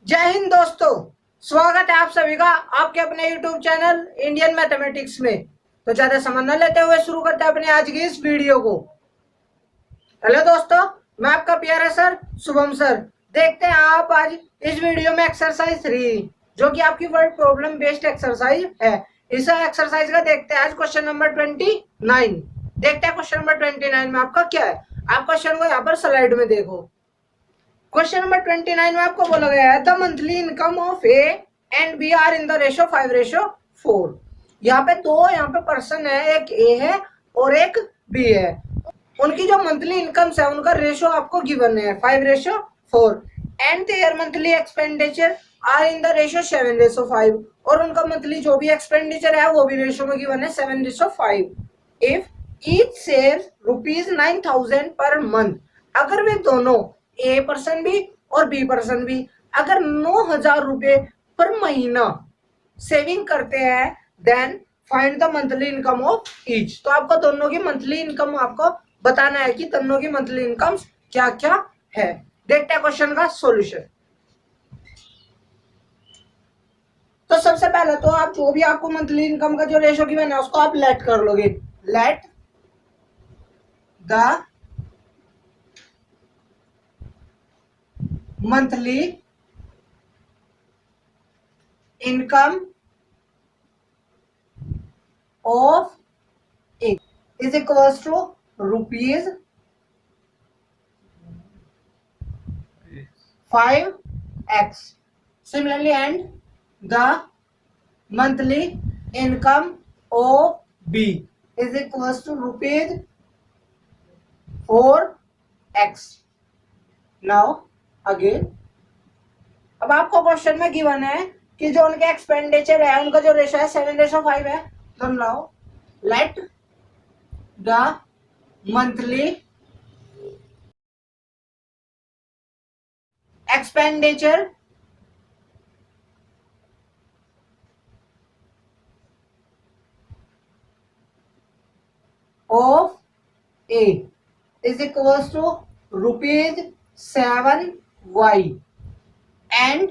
जय हिंद दोस्तों, स्वागत है आप सभी का आपके अपने YouTube चैनल इंडियन मैथमेटिक्स में। तो ज्यादा समय न लेते हुए शुरू करते हैं अपने आज की इस वीडियो को। हेलो दोस्तों, मैं आपका प्यारा सर शुभम सर। देखते हैं आप आज इस वीडियो में एक्सरसाइज 3 जो कि आपकी वर्ड प्रॉब्लम बेस्ड एक्सरसाइज है। इस एक्सरसाइज का देखते हैं आज क्वेश्चन नंबर 29। देखते हैं क्वेश्चन नंबर 29 में आपका क्या है। आप क्वेश्चन को यहाँ पर स्लाइड में देखो। क्वेश्चन नंबर 29 में आपको बोला गया है the monthly income of A and B are in the ratio 5:4। यहाँ पे पर्सन है, एक ए है और एक बी है। उनकी जो मंथली इनकम्स है उनका रेशो आपको गिवन है 5:4 and their monthly expenditure are in the ratio 7:5 और उनका मंथली जो भी एक्सपेंडिचर है वो भी रेशो में गिवन है 7:5। If each saves ₹9,000 per month, अगर वे दोनों ए पर्सन भी और बी पर्सन भी अगर 9,000 रुपए पर महीना सेविंग करते हैं then find the monthly income of each. तो आपको दोनों की मंथली इनकम आपको बताना है कि दोनों की मंथली इनकम क्या क्या है। देखते हैं क्वेश्चन का सॉल्यूशन। तो सबसे पहले तो आप जो भी आपको मंथली इनकम का जो रेशो गिवन है उसको आप लेट कर लोगे। Let the monthly income of A is equals to rupees 5x. Similarly, and the monthly income of B is equals to rupees 4x. Now again अब आपको क्वेश्चन में गिवन है कि जो उनके एक्सपेंडिचर है उनका जो रेशो है 7:5 है। तो now let the monthly expenditure of A is equals to rupees 7y and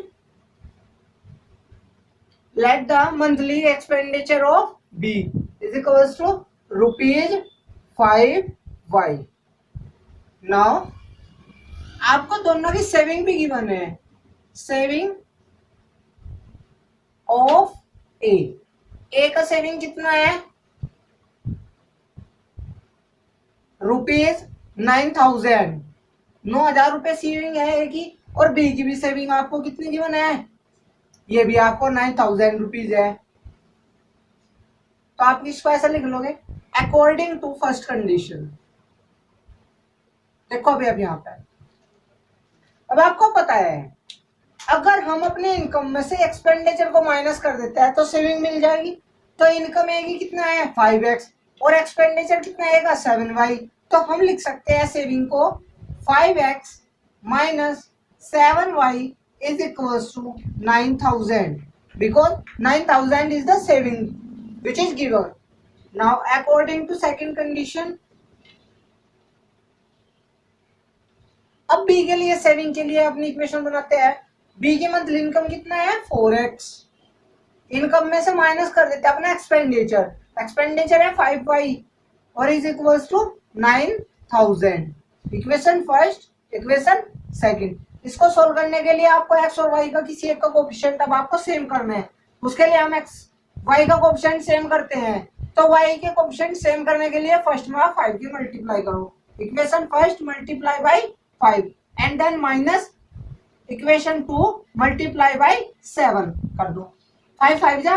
let the monthly expenditure of B is equals to rupees 5y. Now आपको दोनों की सेविंग भी गिवन है। सेविंग ऑफ ए का सेविंग कितना है रुपीज 9,000। 9,000 रुपए saving है ए की और बी की भी सेविंग आपको कितनी गिवन है, ये भी आपको 9,000 रुपीज है। तो आप इसको ऐसा लिख लोगे अकॉर्डिंग टू फर्स्ट कंडीशन। देखो अभी अब यहाँ पे अब आपको पता है अगर हम अपने इनकम में से एक्सपेंडिचर को माइनस कर देते हैं तो सेविंग मिल जाएगी। तो इनकम ए की कितना है 5x और एक्सपेंडिचर कितना आएगा 7y। तो हम लिख सकते हैं सेविंग को 5x minus 7y is equals to 9,000 because 9,000 is the saving which is given. Now according to second condition, अब b के लिए सेविंग के लिए अपनी इक्वेशन बनाते हैं। b की मंथली इनकम कितना है 4x, इनकम में से माइनस कर देते हैं अपना एक्सपेंडिचर। एक्सपेंडिचर है 5y और is equals to 9,000। Equation first, equation second. इसको सोल्व करने के लिए आपको x और y का किसी एक का कोएफिशिएंट अब आपको सेम करना है। उसके लिए हम x y का कोएफिशिएंट सेम करते हैं। तो y के कोएफिशिएंट सेम करने के लिए फर्स्ट में आप 5 की मल्टीप्लाई करो। Equation first multiply by 5 and then minus equation 2 multiply by 7 कर दो। 5 5 जा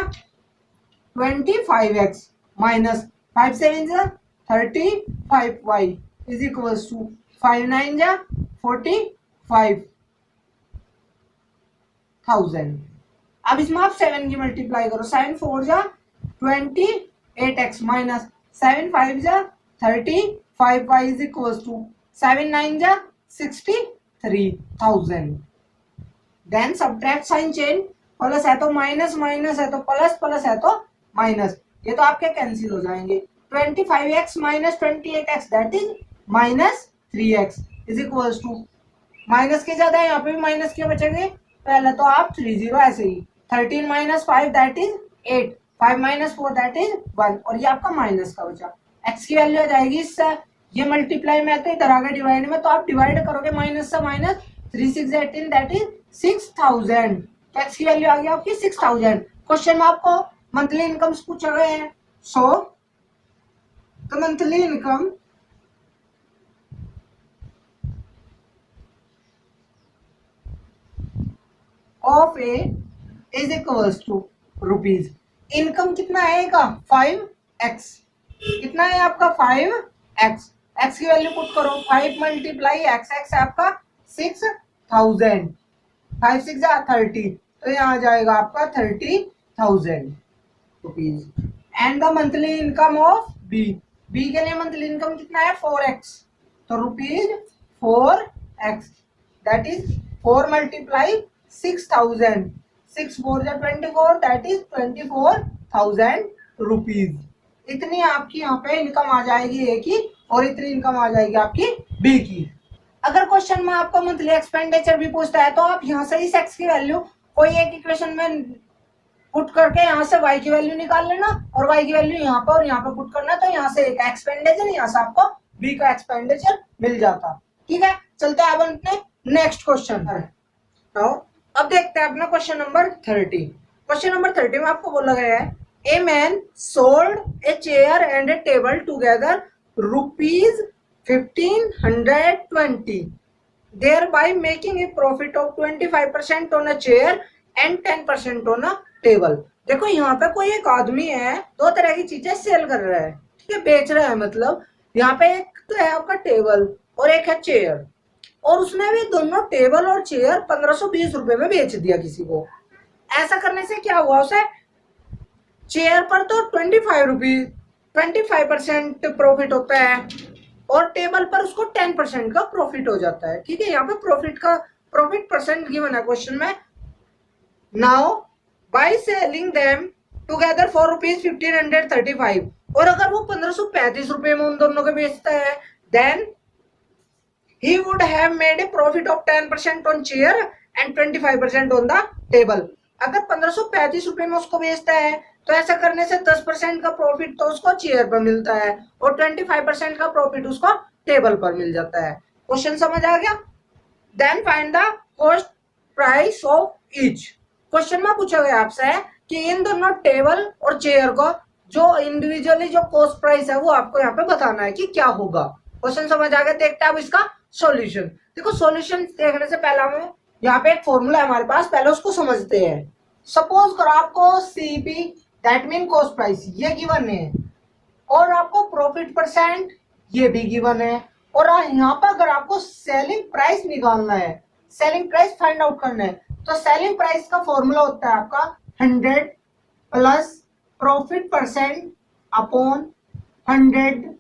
25x माइनस 5 7 जा 35y इज इक्वल्स टू 5 9 जा 45,000। अब इसमें आप 7 की मल्टीप्लाई करो। 7 4 जा 28x माइनस 7 5 जा 35y इज इक्वल्स टू 7 9 जा 63,000। Then subtract sign change, plus है तो माइनस, माइनस है तो प्लस, प्लस है तो माइनस, ये तो आपके कैंसिल हो जाएंगे। 25x minus 28x that is minus 3x is equals to, minus के ज्यादा है यहाँ पे भी माइनस के बचेंगे पहले तो आप 30 ऐसे ही 13 minus 5 that is 8, 5 minus 4 that is 1, और ये आपका माइनस का बचा। एक्स की वैल्यू आ जाएगी इससे, ये मल्टीप्लाई में तो इधर आ गया डिवाइड में, तो आप डिवाइड करोगे माइनस से माइनस, 3 6 18 दैट इज 6000। तो एक्स की वैल्यू आ गई आपकी 6000। क्वेश्चन में आपको मंथली इनकम पूछा गया है। So the monthly income of A is equals to rupees. Income कितना आएगा 5x, कितना है आपका 5x। x की वैल्यू पुट करो, 5 मल्टीप्लाई x, x आपका 6000, 5 6 30, तो यहाँ आ जाएगा आपका 30,000 rupees. And the monthly income of B, B के लिए मंथली इनकम कितना है 4x, तो rupees 4x that is 4 multiply 6000, 6 4 24 that is 24,000 rupees. इतनी आपकी यहाँ पे इनकम आ जाएगी ए की, और इतनी इनकम आ जाएगी आपकी बी की। अगर क्वेश्चन में आपको मंथली एक्सपेंडिचर भी पूछता है तो आप यहाँ से इस एक्स की वैल्यू कोई एक इक्वेशन में पुट करके यहाँ से y की वैल्यू निकाल लेना, और y की वैल्यू यहाँ पर और यहाँ पे पुट करना, तो यहाँ से एक एक्सपेंडिचर, यहाँ से आपको b का एक्सपेंडिचर मिल जाता। ठीक है, चलते हैं अब अपने नेक्स्ट क्वेश्चन पर। तो अब देखते हैं अपना क्वेश्चन नंबर 30। क्वेश्चन नंबर 30 में आपको बोला गया है a man sold a chair and A table together ₹1520, thereby making a profit of 25% on a chair and 10% on a table। देखो यहाँ पे कोई एक आदमी है, दो तरह की चीजें सेल कर रहा है, ठीक है, बेच रहा है। मतलब यहाँ पे एक तो है आपका टेबल और एक है चेयर, और उसने भी दोनों टेबल और चेयर 1520 रुपए में बेच दिया किसी को। ऐसा करने से क्या हुआ, उसे चेयर पर तो 25% प्रॉफिट होता है, और टेबल पर उसको 10% का प्रॉफिट हो जाता है। ठीक है, यहाँ पे प्रॉफिट परसेंट गिवन है क्वेश्चन में। Now by selling them together for ₹1535, और अगर वो 1535 रुपए में उन दोनों को बेचता है, then he would have made a profit of 10% on chair and 25% on the table। अगर 1535 रुपए में उसको बेचता है तो ऐसा करने से 10% का प्रॉफिट तो उसको चेयर पर मिलता है, और 25% का प्रॉफिट उसको टेबल पर मिल जाता है। क्वेश्चन समझ आ गया? Then find the cost price of each. Question में पूछा गया आपसे कि इन दोनों टेबल और चेयर को जो इंडिविजुअली जो कॉस्ट प्राइस है वो आपको यहाँ पे बताना है कि क्या होगा। क्वेश्चन समझ आ गया? देखते हैं अब इसका सॉल्यूशन। देखो सॉल्यूशन देखने से पहले हमें यहाँ पे एक फॉर्मूला है हमारे पास, पहले उसको समझते हैं। सपोज करो आपको CP that mean cost price ये गिवन है, और आपको प्रॉफिट परसेंट ये भी गिवन है, और यहाँ पर अगर आपको सेलिंग प्राइस निकालना है, सेलिंग प्राइस फाइंड आउट करना है, तो सेलिंग प्राइस का फॉर्मूला होता है आपका 100 plus profit percent upon 100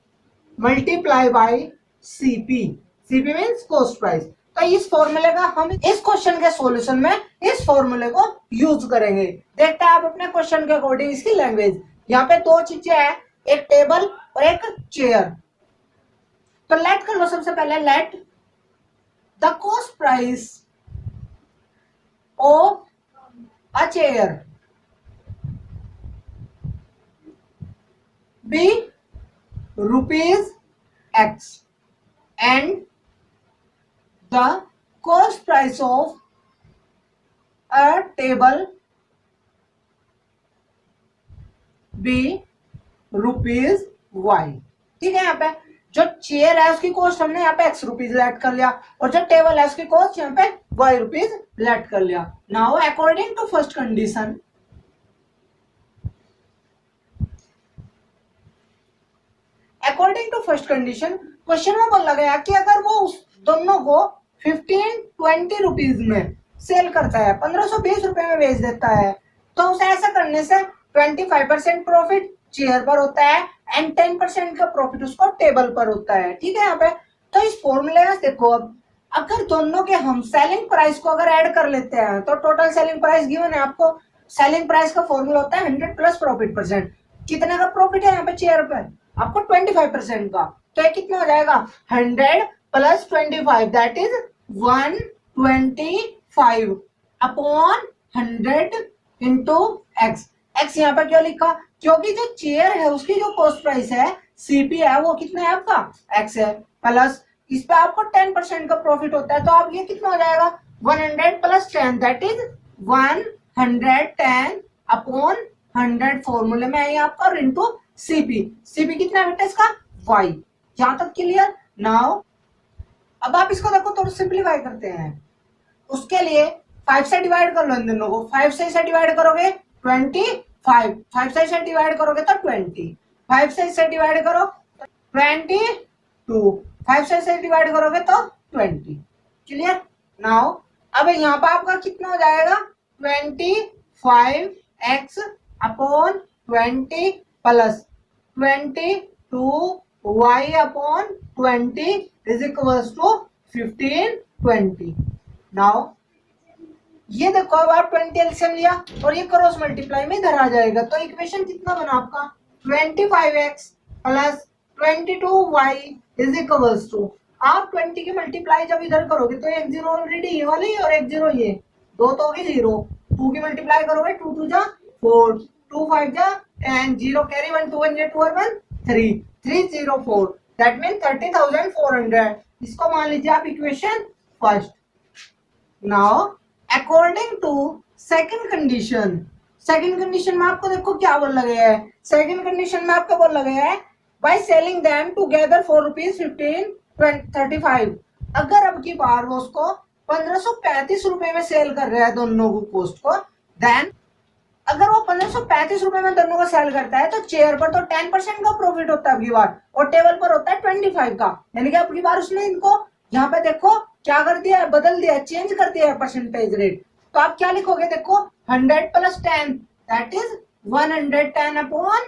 multiply by CP. CP means cost price. तो इस फॉर्मूले का हम इस क्वेश्चन के सॉल्यूशन में इस फॉर्मूले को यूज करेंगे। देखते हैं आप अपने क्वेश्चन के अकॉर्डिंग इसकी लैंग्वेज। यहाँ पे दो चीजें हैं, एक टेबल और एक चेयर। तो लेट कर लो, सबसे पहले let the cost price of a chair be ₹X and the cost price of a table be ₹Y। ठीक है, यहाँ पे जो चेयर है उसकी कॉस्ट हमने यहाँ पे X रुपीज लेट कर लिया, और जो टेबल है उसकी कॉस्ट यहाँ पे Y रुपीज लेट कर लिया। Now according to first condition, according to first condition question में बोला गया कि अगर वो उस दोनों को 1520 रुपीज में सेल करता है, 1520 रुपए में बेच देता है, तो उसे ऐसा करने से 25% प्रॉफिट चेयर पर होता है एंड 10% का प्रॉफिट उसको टेबल पर होता है। ठीक है, यहाँ पे तो इस फॉर्मूले में देखो, अब अगर दोनों के हम सेलिंग प्राइस को अगर ऐड कर लेते हैं तो टोटल सेलिंग प्राइस गिवन है आपको। सेलिंग प्राइस का फॉर्मूला होता है 100 प्लस प्रॉफिट परसेंट। कितने का प्रॉफिट है यहाँ पे चेयर पर? आपको 25% का। तो ये कितना हो जाएगा 100 plus 25 that is 125। Upon 100 into x. X यहाँ पर क्यों लिखा? क्योंकि जो चेयर है उसकी जो कॉस्ट प्राइस है सीपी है वो कितना है आपका एक्स है, प्लस इस पे आपको 10% का प्रॉफिट होता है, तो आप ये कितना हो जाएगा 100 प्लस 10 दैट इज 110 अपॉन 100 फॉर्मूले में है आपका इंटू सीपी। सीपी कितना है बेटा इसका वाई। यहां तक क्लियर? नाउ अब आप इसको देखो थोड़ा सिंप्लीफाई करते हैं। उसके लिए 5 से डिवाइड कर लो इन दोनों को। 5 से इसे डिवाइड करोगे 25, 5 से इसे डिवाइड करोगे तो 20, 5 से इसे डिवाइड करो 22, 5 से इसे डिवाइड करोगे तो 20। क्लियर? नाउ अब यहाँ पर आपका कितना हो जाएगा 25x upon 20 plus 22y upon 20 is equals to 1520। Now ये देखो अब आप 20 एलसीएम लिया और ये क्रॉस मल्टीप्लाई में इधर आ जाएगा, तो इक्वेशन कितना बना आपका 25x plus 22y is equals to, आप 20 की मल्टीप्लाई जब इधर करोगे तो एक जीरो ऑलरेडी ये वाली और एक जीरो ये, दो तो होगी जीरो, 2 की मल्टीप्लाई करोगे 2 2 जा 4, 2 5 जा 10, 0 कैरी 1 2 1 2 1 3, 304 दैट मीन 30,400। इसको मान लीजिए आप equation first. Now according to second condition, second condition में आपको देखो क्या बोला गया है। सेकंड कंडीशन में आपको बोला गया है by selling them together for rupees 1535। अगर अब की बार वो उसको 1535 रुपए में सेल कर रहा है दोनों को पोस्ट को, देन अगर वो 1535 रुपए में दोनों को सेल करता है तो चेयर पर तो 10% का प्रॉफिट होता है अब की बार और टेबल पर होता है 25 का। यानी कि अब की बार उसने इनको यहाँ पे देखो क्या कर दिया है, बदल दिया, चेंज कर दिया है परसेंटेज रेट। तो आप क्या लिखोगे देखो 100 plus 10 that is 110 upon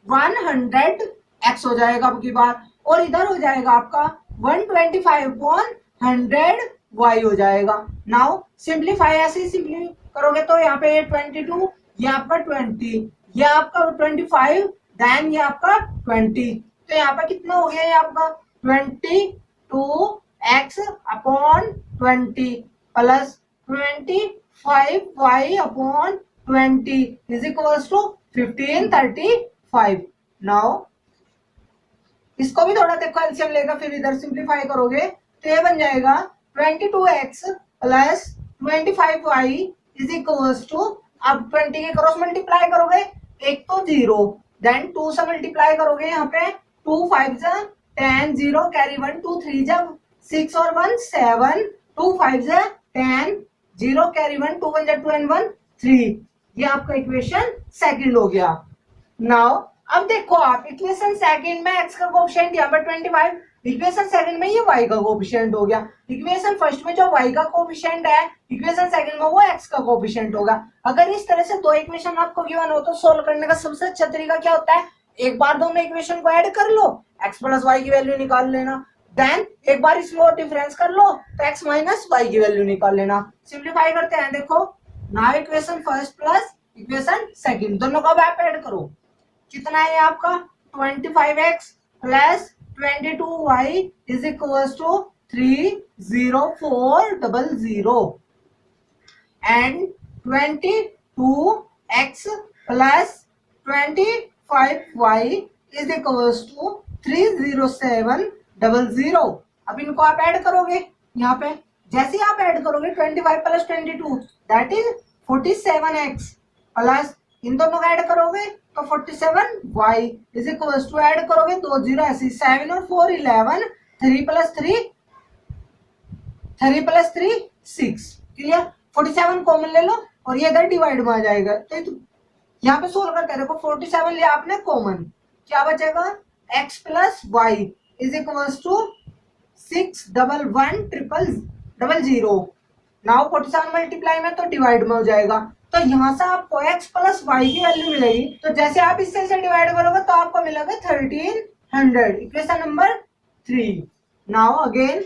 100 x हो जाएगा अब की बार, और इधर हो जाएगा आपका 125 अपॉन 100 वाई हो जाएगा। नाउ सिंप्लीफाई ऐसे ही सिंपली करोगे तो यहाँ पे 22, ये आपका 20, ये आपका 25, देन ये आपका 20, तो यहाँ पे कितना हो गया ये आपका 22x upon 20 plus 25y upon 20 is equals to 1535। Now इसको भी थोड़ा देखो एलसीएम लेकर फिर इधर सिंप्लीफाई करोगे तो ये बन जाएगा 22x plus 25y is equals to, अब 20 के क्रॉस मल्टीप्लाई करोगे एक तो 0, देन 2 से मल्टीप्लाई करोगे यहाँ पे 2 5 जा 10, 0 कैरी 1 2 3 जा 6 और 1 7, 2 5 जा 10, 0 कैरी 1 2 1 जा 2 and 1 3। ये आपका इक्वेशन सेकंड हो गया। नाउ अब देखो आप इक्वेशन सेकंड में x का कोएफिशिएंट यहाँ पर 25, इक्वेशन सेकंड में ये y का कोएफिशिएंट हो गया। इक्वेशन फर्स्ट में जो y का कोएफिशिएंट है इक्वेशन सेकंड में वो x का कोएफिशिएंट होगा। अगर इस तरह से दो इक्वेशन आपको गिवन हो तो सोल्व करने का सबसे अच्छा तरीका क्या होता है, एक बार दोनों इक्वेशन को ऐड कर लो, x प्लस वाई की वैल्यू निकाल लेना, देन एक बार इसमें और डिफरेंस कर लो तो x माइनस वाई की वैल्यू निकाल लेना। सिंप्लीफाई करते हैं, देखो now equation first plus equation second दोनों को आप ऐड करो, कितना है आपका 25x plus 22y is equals to 30400 and 22x plus 25y is equals to 30700। अब इनको आप ऐड करोगे यहाँ पे, जैसे आप ऐड करोगे 25 plus 22 that is 47x plus इन दोनों का ऐड करोगे तो 47y is equals to, add करोगे 2 0 ऐसे 7 और 4 11, 3 प्लस 3 6। क्लियर? 47 कॉमन ले लो और ये इधर डिवाइड में आ जाएगा, तो यहाँ पे सोल्व करते हैं, देखो 47 लिया आपने कॉमन, क्या बचेगा x plus y is equals to 6110000। Now 47 multiply में तो डिवाइड में हो जाएगा, तो यहाँ से आपको x प्लस वाई की वैल्यू मिलेगी, तो जैसे आप इससे डिवाइड करोगे तो आपको मिलेगा 1300, इक्वेशन नंबर 3। नाउ अगेन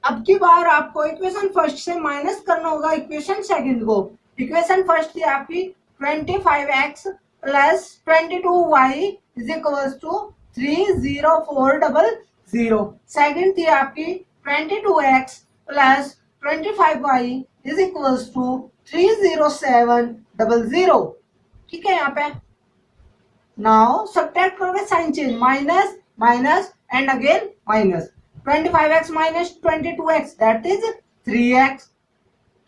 अब की बार आपको इक्वेशन फर्स्ट से माइनस करना होगा इक्वेशन सेकंड को। इक्वेशन फर्स्ट थी आपकी 25x plus 22y is equals to 30400। Second थी आपकी 22x plus 25y is equals to 30700। ठीक है, यहाँ पे नाउ सब्ट्रैक्ट करोगे, sign change, minus minus and again minus. 25x minus 22x that is 3x।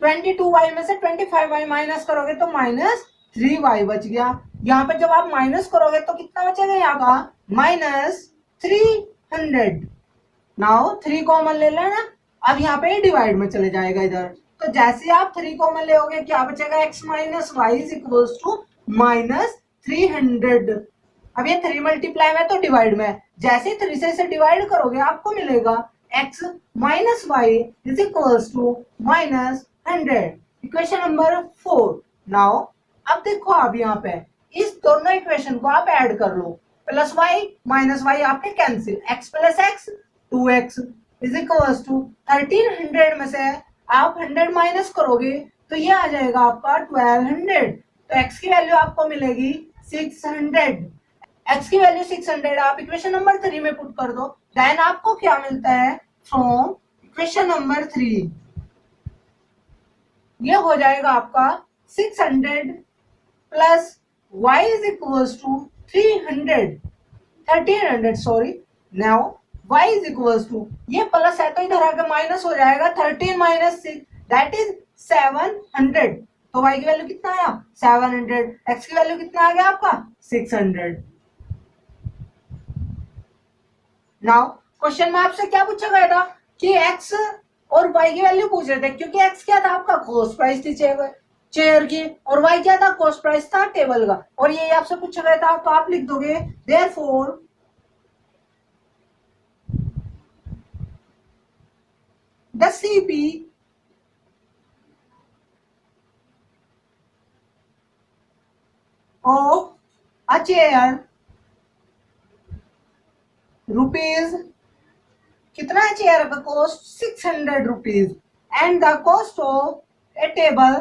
22y में से 25y माइनस करोगे तो माइनस 3y बच गया। यहाँ पे जब आप माइनस करोगे तो कितना बचेगा, यहाँ का माइनस 300। नाउ 3 कॉमन ले लेना, अब यहाँ पे डिवाइड में चले जाएगा इधर। तो जैसे आप 3 कॉमन ले क्या बचेगा, x minus y is equals to minus 300। अब ये 3 मल्टीप्लाई में तो डिवाइड में, जैसे 3 से इसे डिवाइड करोगे आपको मिलेगा x minus y is equals to minus 100। Equation number 4। Now अब देखो, आप यहाँ पे इस दोनों इक्वेशन को आप ऐड कर लो, प्लस वाई माइनस वाई आपके cancel, x plus x 2x is equals to 1300 में से आप 100 माइनस करोगे तो ये आ जाएगा आपका 1200। तो x की वैल्यू आपको मिलेगी 600। x की वैल्यू 600 आप इक्वेशन नंबर 3 में पुट कर दो, देन आपको क्या मिलता है फ्रॉम इक्वेशन नंबर 3, ये हो जाएगा आपका 600 plus y is equals to 1300 sorry. Now y is equals to, ये प्लस है तो इधर आके माइनस हो जाएगा, 13 माइनस 6 दैट इज 700। तो y की वैल्यू कितना आया 700, x की वैल्यू कितना आ गया आपका 600। नाउ क्वेश्चन में आपसे क्या पूछा गया था कि x और y की वैल्यू पूछ रहे थे, क्योंकि x क्या था आपका कॉस्ट प्राइस थी चेयर की, और y क्या था कॉस्ट प्राइस था टेबल का, और ये आपसे पूछा गया था। तो आप लिख दोगे therefore the CP of a chair rupees, कितना है चेयर का cost 600 rupees, and the cost of a table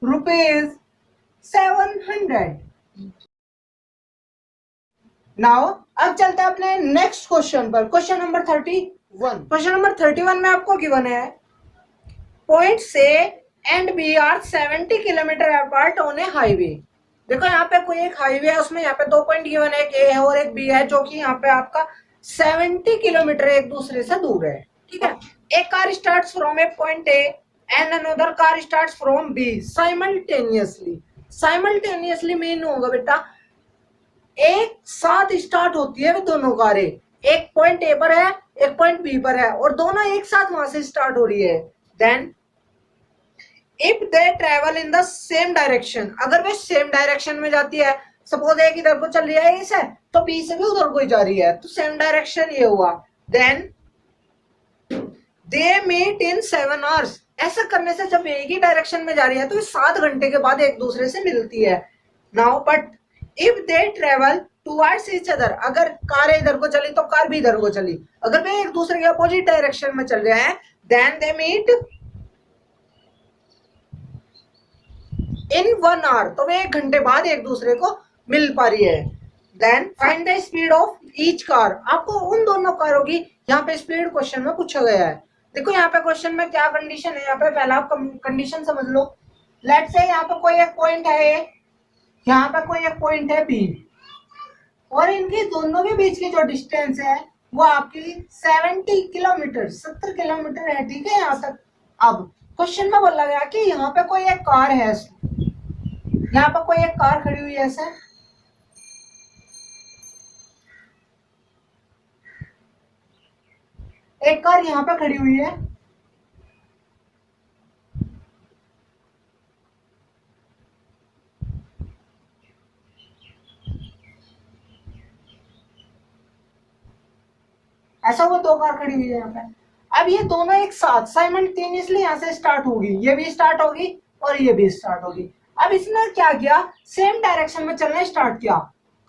rupees 700। Now अब चलते हैं अपने नेक्स्ट क्वेश्चन पर, क्वेश्चन नंबर 31। क्वेश्चन नंबर 31 में आपको गिवन है पॉइंट से and B are 70 kilometre apart on a highway. देखो यहाँ पे कोई एक हाईवे है, उसमें यहाँ पे 2 पॉइंट गिवन है, एक ए है और एक बी है, जो कि यहाँ पे आपका 70 किलोमीटर एक दूसरे से दूर है। ठीक है, एक car starts from a point A and another car starts from B simultaneously. Simultaneously mean होगा बेटा एक साथ स्टार्ट होती है दोनों कारें, एक पॉइंट ए पर है एक पॉइंट बी पर है और दोनों एक साथ वहां से स्टार्ट हो रही है। Then if they travel in the same direction, अगर वे सेम डायरेक्शन में जाती है, सपोज एक इधर को चल रही है इसे, तो बी से भी उधर को ही जा रही है, तो सेम डायरेक्शन ये हुआ। Then they meet in 7 hours. ऐसा करने से जब एक ही डायरेक्शन में जा रही है तो 7 घंटे के बाद एक दूसरे से मिलती है। Now but if they travel towards each other, अगर कार इधर को चली तो कार भी इधर को चली, अगर वे एक दूसरे के अपोजिट डायरेक्शन में चल रहे हैं, then they meet in 1 hour, तो वे 1 घंटे बाद एक दूसरे को मिल पा रही है। Then find the speed of each car, आपको उन दोनों कारों की यहाँ पे स्पीड क्वेश्चन में पूछा गया है। देखो यहाँ पे क्वेश्चन में क्या कंडीशन है, यहाँ पे पहला आप कंडीशन समझ लो। लेट्स से यहाँ पे कोई एक पॉइंट है ए, यहाँ पे कोई एक पॉइंट है बी, और इनकी दोनों के बीच की जो डिस्टेंस है वो आपकी 70 किलोमीटर 70 किलोमीटर है। ठीक है, यहाँ तक। अब क्वेश्चन में बोला गया कि यहाँ पे कोई एक कार है, यहाँ पे कोई एक कार खड़ी हुई है ऐसे, एक कार यहाँ पे खड़ी हुई है, ऐसा वो 2 कार खड़ी हुई है यहाँ पे। अब ये दोनों एक साथ साइमल्टेनियसली यहाँ से स्टार्ट होगी, ये भी स्टार्ट होगी और ये भी स्टार्ट होगी। अब इसने क्या किया, सेम डायरेक्शन में चलना स्टार्ट किया,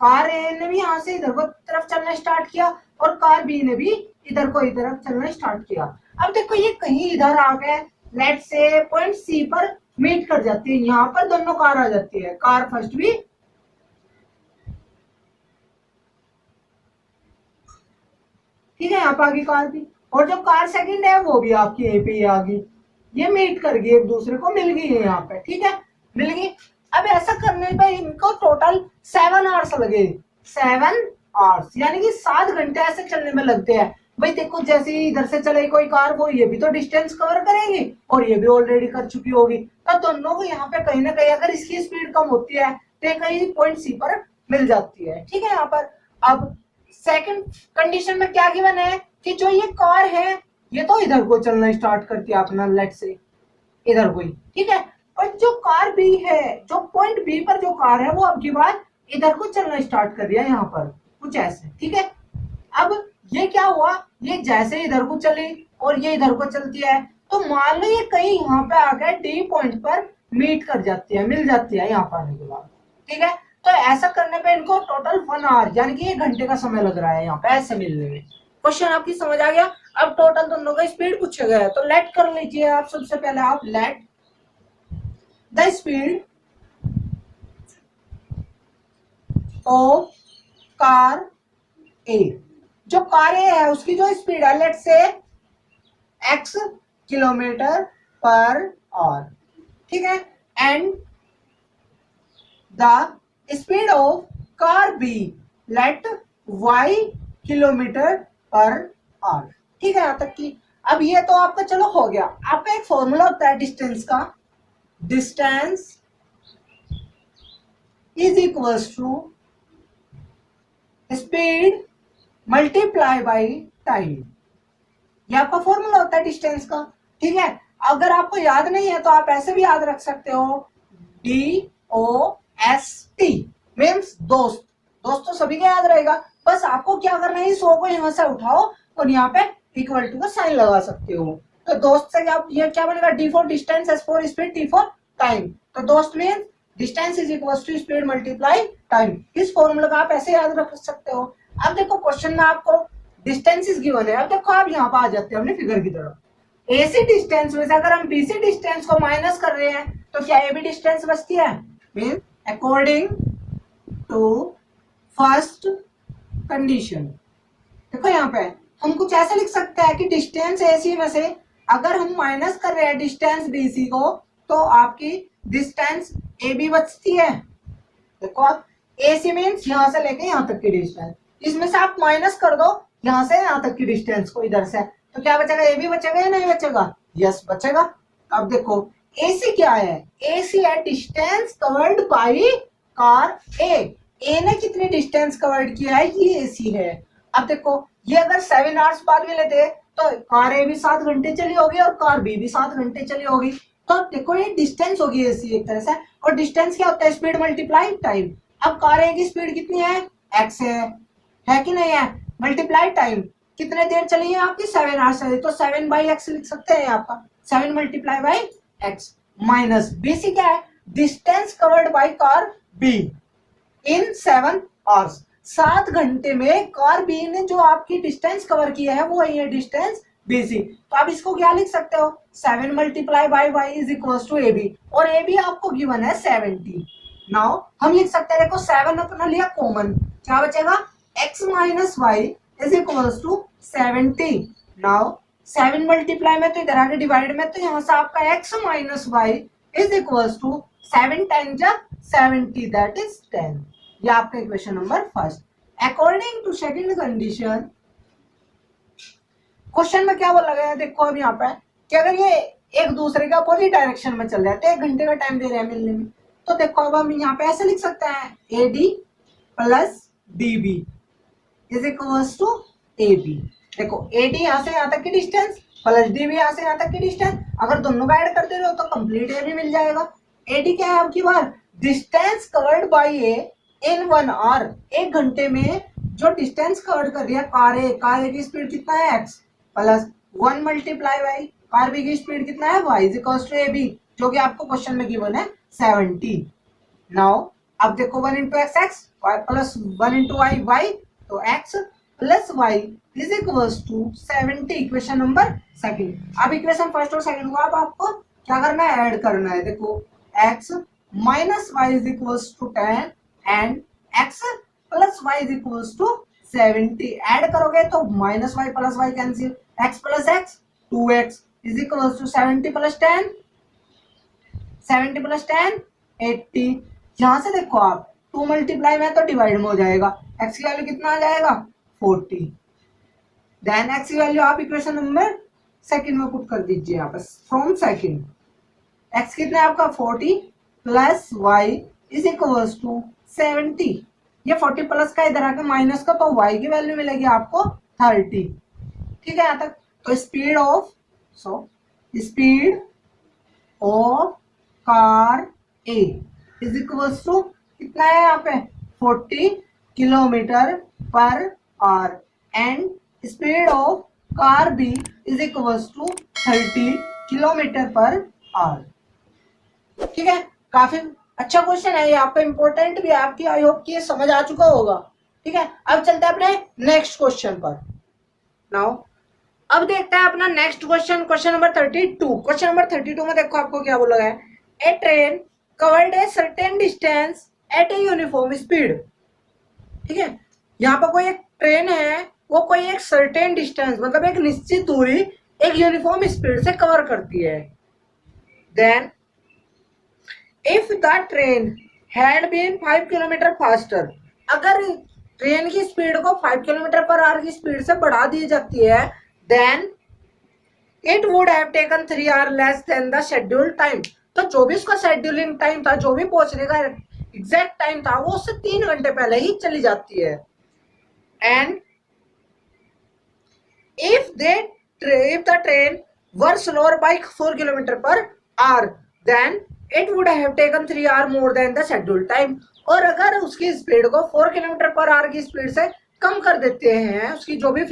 कार ए ने भी यहाँ से इधर को तरफ चलना स्टार्ट किया और कार बी ने भी इधर को इधर चलना स्टार्ट किया। अब देखो ये कहीं इधर आ गए, लेट से पॉइंट सी पर मीट कर जाती है, यहाँ पर दोनों कार आ जाती है, कार फर्स्ट भी ठीक है, यहाँ पर आगे कार भी, और जो कार सेकंड है वो भी आपकी यहीं पे ही आ गई, ये मीट कर गई, एक दूसरे को मिल गई है यहाँ पे, ठीक है, मिल गई। अब ऐसा करने पे इनको टोटल 7 आवर्स लगे, 7 आवर्स यानी कि 7 घंटे ऐसे चलने में लगते हैं। भाई देखो जैसे ही इधर से चले कोई कार, वो ये भी तो डिस्टेंस कवर करेगी और ये भी ऑलरेडी कर चुकी होगी, तो दोनों को यहाँ पे कहीं ना कहीं अगर इसकी स्पीड कम होती है तो कहीं पॉइंट सी पर मिल जाती है, ठीक है। यहाँ पर अब सेकंड कंडीशन में क्या गिवन है कि जो ये कार है ये तो इधर को चलना स्टार्ट करती है अपना, लेट से इधर को ही, ठीक है, और जो कार बी है, जो पॉइंट बी पर जो कार है वो अब की बार इधर को चलना स्टार्ट कर दिया यहाँ पर कुछ ऐसे, ठीक है। अब ये क्या हुआ, ये जैसे इधर को चली और ये इधर को चलती है, तो मान लो ये कहीं यहाँ पे आकर डी पॉइंट पर मीट कर जाती है, मिल जाती है यहाँ पर आने के बाद, ठीक है। तो ऐसा करने पे इनको टोटल 1 आवर यानी कि 1 घंटे का समय लग रहा है यहाँ पे ऐसे मिलने में। क्वेश्चन आपकी समझ आ गया। अब टोटल दोनों का स्पीड पूछा गया है, तो लेट कर लीजिए आप। सबसे पहले आप let the speed of car A, जो कार ए है उसकी जो स्पीड है लेट से x किलोमीटर पर आवर, ठीक है, and the speed of car B let y kilometre per hour, ठीक है, यहां तक की। अब ये तो आपका चलो हो गया। आपका एक फॉर्मूला होता है डिस्टेंस का, distance is equals to speed multiply by time, ये आपका फॉर्मूला होता है डिस्टेंस का, ठीक है। अगर आपको याद नहीं है तो आप ऐसे भी याद रख सकते हो, DOST मीन्स दोस्त, दोस्त तो सभी का याद रहेगा। बस आपको क्या करना है, 100 को यहां से उठाओ और यहाँ पे इक्वल टू का साइन लगा सकते हो। तो दोस्त से क्या, ये क्या बनेगा, D for distance, S for speed, T for time. तो दोस्त means distance is equal to speed multiply time. इस फॉर्मूला का आप ऐसे याद रख सकते हो। अब देखो क्वेश्चन में आपको डिस्टेंस इज गिवन है। अब देखो आप यहाँ पर आ जाते हैं अपने फिगर की तरफ। AC डिस्टेंस में से अगर हम BC डिस्टेंस को माइनस कर रहे हैं तो क्या AB डिस्टेंस बचती है, mean according to first condition. देखो यहाँ पे हम कुछ ऐसा लिख सकते हैं कि डिस्टेंस AC में से अगर हम माइनस कर रहे हैं डिस्टेंस BC को तो आपकी डिस्टेंस AB बचती है। देखो आप AC मीन्स यहाँ से लेके यहाँ तक की डिस्टेंस, इसमें से आप माइनस कर दो यहाँ से यहाँ तक की डिस्टेंस को इधर से, तो क्या बचेगा, AB बचेगा या नहीं बचेगा, यस बचेगा। अब देखो AC क्या है, AC है डिस्टेंस कवर्ड बाय कार ए ने कितनी डिस्टेंस कवर्ड किया है, ये AC है। अब देखो ये अगर 7 आवर्स बाद में लेते तो कार ए भी 7 घंटे चली होगी और कार बी भी 7 घंटे चली होगी। तो देखो ये डिस्टेंस होगी AC एक तरह से, और डिस्टेंस क्या होता है, स्पीड मल्टीप्लाई टाइम। अब कार ए की स्पीड कितनी है, x है कि नहीं है, मल्टीप्लाई टाइम, कितने देर चली है आपकी, 7 आवर्स चली, तो 7 बाई एक्स लिख सकते हैं आपका, 7 multiply by x minus BC क्या है, distance covered by car be in 7 hours. 7 घंटे में कार बी ने जो आपकी डिस्टेंस कवर किया है वो है डिस्टेंस BC। तो आप इसको क्या लिख सकते हो, 7 multiply by y is equal to AB, और AB आपको गिवन है 70। नाउ हम लिख सकते हैं, देखो 7 अपना लिया कॉमन, क्या बचेगा, x minus y is equal to 70। Now 7 multiply में तो इधर आगे डिवाइड में, तो यहाँ से आपका x minus y is equal to 7 times 70 that is 10। ये आपका equation number first. According to second condition, question में क्या बोला गया है, देखो अब यहाँ पे कि अगर ये एक दूसरे के अपोजिट डायरेक्शन में चल रहे हैं तो 1 घंटे का टाइम दे रहे हैं मिलने में। तो देखो अब हम यहाँ पे ऐसे लिख सकते हैं, AD plus DB is equals to AB। देखो AD यहाँ से यहाँ तक की डिस्टेंस प्लस DB यहाँ से यहाँ तक की डिस्टेंस, अगर दोनों का ऐड करते रहो तो कंप्लीट AB मिल जाएगा। AD क्या है आपकी बार, distance covered by A in 1 hour, 1 घंटे में जो डिस्टेंस कवर कर रही है कार ए की स्पीड कितना है, x plus 1 multiply by car B की स्पीड कितना है, y is equal to AB, जो कि आपको क्वेश्चन में गिवन है 70। नाउ अब देखो 1 into x x, y plus 1 into y y, तो x plus y is equal to 70, equation number second. अब इक्वेशन फर्स्ट और सेकंड को आपको क्या करना है, ऐड करना है। देखो x minus y is equal to 10 and x plus y is equal to 70 add करोगे तो minus y plus y cancel, x plus x 2x is equal to 70 plus 10 70 plus 10 80। यहां से देखो आप 2 मल्टीप्लाई में तो डिवाइड में हो जाएगा, x की वैल्यू कितना आ जाएगा 40। देन x की वैल्यू आप इक्वेशन नंबर सेकंड में पुट कर दीजिए यहाँ पर फ्रॉम सेकंड, x कितना है आपका 40 plus y is equal to 70। ये 40 प्लस का इधर आके माइनस का, तो y की वैल्यू मिलेगी आपको 30। ठीक है यहाँ तक। तो speed of car A is equal to कितना है यहाँ पे 40 kilometre per hour and speed of car B is equal to 30 kilometre per hour. ठीक है, काफी अच्छा क्वेश्चन है ये, आपका इंपॉर्टेंट भी है, आपकी आई होप कि ये समझ आ चुका होगा। ठीक है, अब चलते हैं अपने नेक्स्ट क्वेश्चन पर। नाउ अब देखते हैं अपना next question, question number 32। Question number 32 में देखो आपको क्या बोला है, a train covered a certain distance at a uniform speed. ठीक है, यहाँ पर कोई एक ट्रेन है, वो कोई एक सर्टेन डिस्टेंस मतलब एक निश्चित दूरी एक यूनिफॉर्म स्पीड से कवर करती है। Then if the train had been 5 kilometre faster, अगर ट्रेन की स्पीड को 5 किलोमीटर पर आवर की स्पीड से बढ़ा दी जाती है, then it would have taken 3 hour less than the scheduled time. तो जो भी उसका शेड्यूलिंग टाइम था, जो भी पहुंचने का एग्जैक्ट टाइम था, वो उससे 3 घंटे पहले ही चली जाती है। And if the train were slower by 4 kilometre per hour, then it would have taken 3 hour more than the scheduled time. और अगर उसकी स्पीड को 4 किलोमीटर पर आवर की स्पीड से कम कर देते हैं, उसकी जो भी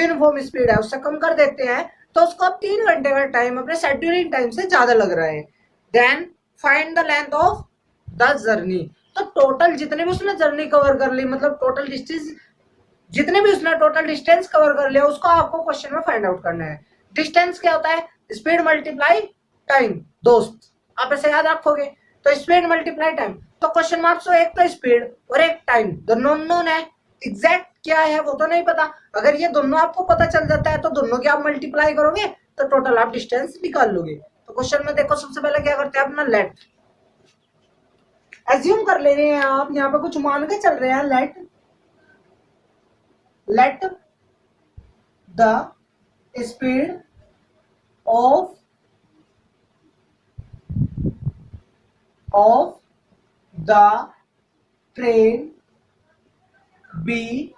यूनिफॉर्म स्पीड है उससे कम कर देते हैं, तो उसको अब 3 घंटे का टाइम अपने शेड्यूलिंग टाइम से ज्यादा लग रहा है। Then find the length of the journey. तो टोटल जितने भी उसने जर्नी कवर कर ली, मतलब टोटल डिस्टेंस जितने भी उसने टोटल डिस्टेंस कवर कर लिया, उसको आपको क्वेश्चन में फाइंड आउट करना है। डिस्टेंस क्या होता है, स्पीड मल्टीप्लाई टाइम। दोस्त आप ऐसे याद रखोगे, तो स्पीड मल्टीप्लाई टाइम। तो क्वेश्चन मार्क्स तो एक तो स्पीड और एक टाइम, दोनों नोन है, एग्जैक्ट क्या है वो तो नहीं पता। अगर ये दोनों आपको पता चल जाता है तो दोनों की आप मल्टीप्लाई करोगे तो टोटल आप डिस्टेंस निकाल लोगे। तो क्वेश्चन में देखो सबसे पहले क्या करते हैं, अपना लेट एज्यूम कर ले रहे हैं आप, यहाँ पे कुछ मान के चल रहे हैं, let the speed of the train be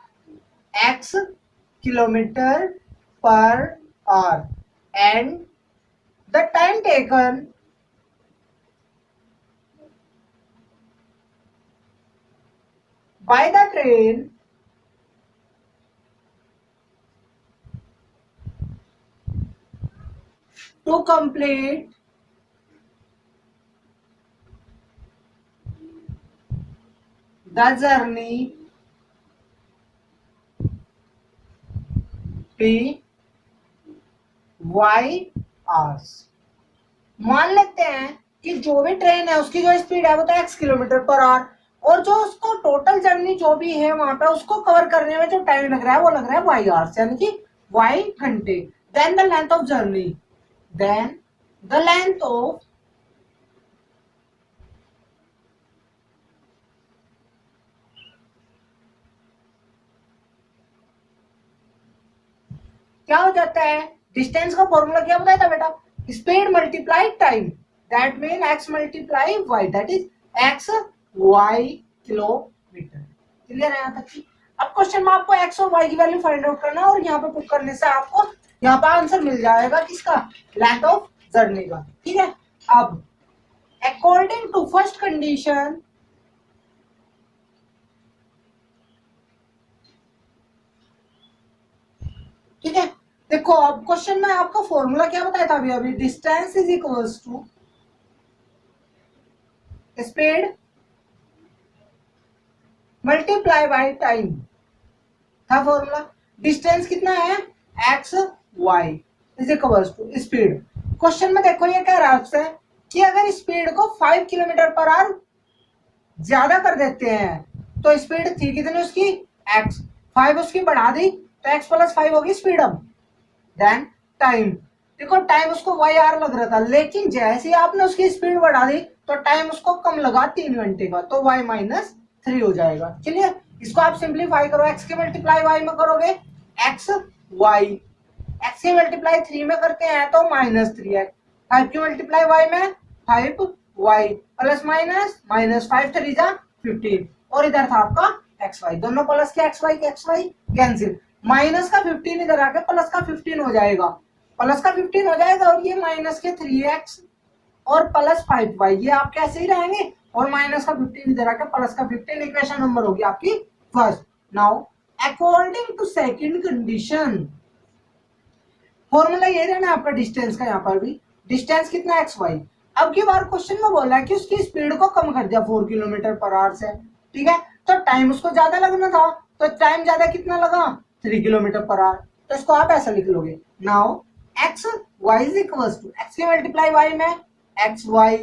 x kilometre per hour and the time taken by the train to complete the journey be y hours। मान लेते हैं कि जो भी ट्रेन है उसकी जो स्पीड है वो तो x किलोमीटर पर आवर, और जो उसको टोटल जर्नी जो भी है वहां पे उसको कवर करने में जो टाइम लग रहा है वो लग रहा है y आवर्स, यानी कि y घंटे। Then the length of journey, then the length of क्या हो जाता है, डिस्टेंस का फॉर्मूला क्या बताया था बेटा, speed multiply time, that mean x multiply y, that is x y kilometre. Clear है यहाँ तक की। अब क्वेश्चन में आपको x और y की वैल्यू फाइंड आउट करना है, और यहाँ पे पुट करने से आपको यहाँ पे आंसर मिल जाएगा किसका, लेंथ ऑफ जर्नी का। ठीक है, अब अकॉर्डिंग टू फर्स्ट कंडीशन, ठीक है, देखो अब क्वेश्चन में आपका फॉर्मूला क्या बताया था अभी अभी, distance is equals to speed multiply by time था फॉर्मूला। डिस्टेंस कितना है, x y is equals to speed. Question में देखो ये कह रहा है आपसे कि अगर स्पीड को 5 किलोमीटर पर आवर ज्यादा कर देते हैं तो स्पीड थी कितनी उसकी, एक्स। 5 उसकी बढ़ा दी तो x प्लस 5 होगी स्पीड। अब देन टाइम, देखो टाइम उसको वाई आर लग रहा था, लेकिन जैसे ही आपने उसकी स्पीड बढ़ा दी तो टाइम उसको कम लगा 3 घंटे का, तो y माइनस 3 हो जाएगा। चलिए इसको आप सिंप्लीफाई करो, x की मल्टीप्लाई y में करोगे x y, x की मल्टीप्लाई 3 में करते हैं तो माइनस 3x, 5 की मल्टीप्लाई y में 5y प्लस माइनस माइनस 5 3 जा 15, और इधर था आपका xy, दोनों प्लस के xy कैंसिल, माइनस का 15 इधर आके प्लस का 15 हो जाएगा, प्लस का 15 हो जाएगा, और ये माइनस के 3x और प्लस 5y ये आप कैसे ही रहेंगे, और माइनस का 15 इधर आके प्लस का 15, इक्वेशन नंबर होगी आपकी first. Now according to second condition, formula ये रहना आपका डिस्टेंस का, यहाँ पर भी डिस्टेंस कितना xy। अब की बार क्वेश्चन में बोला है कि उसकी स्पीड को कम कर दिया 4 किलोमीटर पर आवर से, ठीक है, तो टाइम उसको ज्यादा लगना था, तो टाइम ज्यादा कितना लगा 3 किलोमीटर पर आवर, तो इसको आप ऐसा लिख लोगे। Now x y is equal to, x की मल्टीप्लाई वाई में एक्स वाई,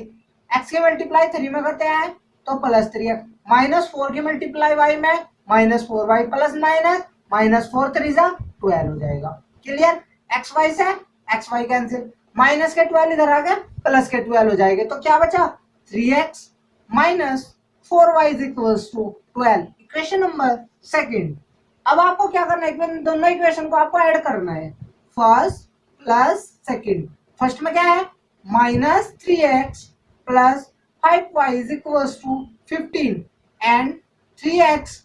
एक्स की मल्टीप्लाई 3 में करते हैं तो प्लस 3x, माइनस 4 की मल्टीप्लाई वाई में minus 4y plus minus minus 4 3 12 हो जाएगा। क्लियर, एक्स वाई से एक्स वाई कैंसिल, माइनस के 12 इधर आ गए प्लस के 12 हो जाएंगे, तो क्या बचा 3x minus 4y is equal to 12, equation number second. अब आपको क्या करना है, दोनों इक्वेशन को आपको ऐड करना है, फर्स्ट प्लस सेकंड। फर्स्ट में क्या है minus 3x plus 5y is equal to 15 and 3x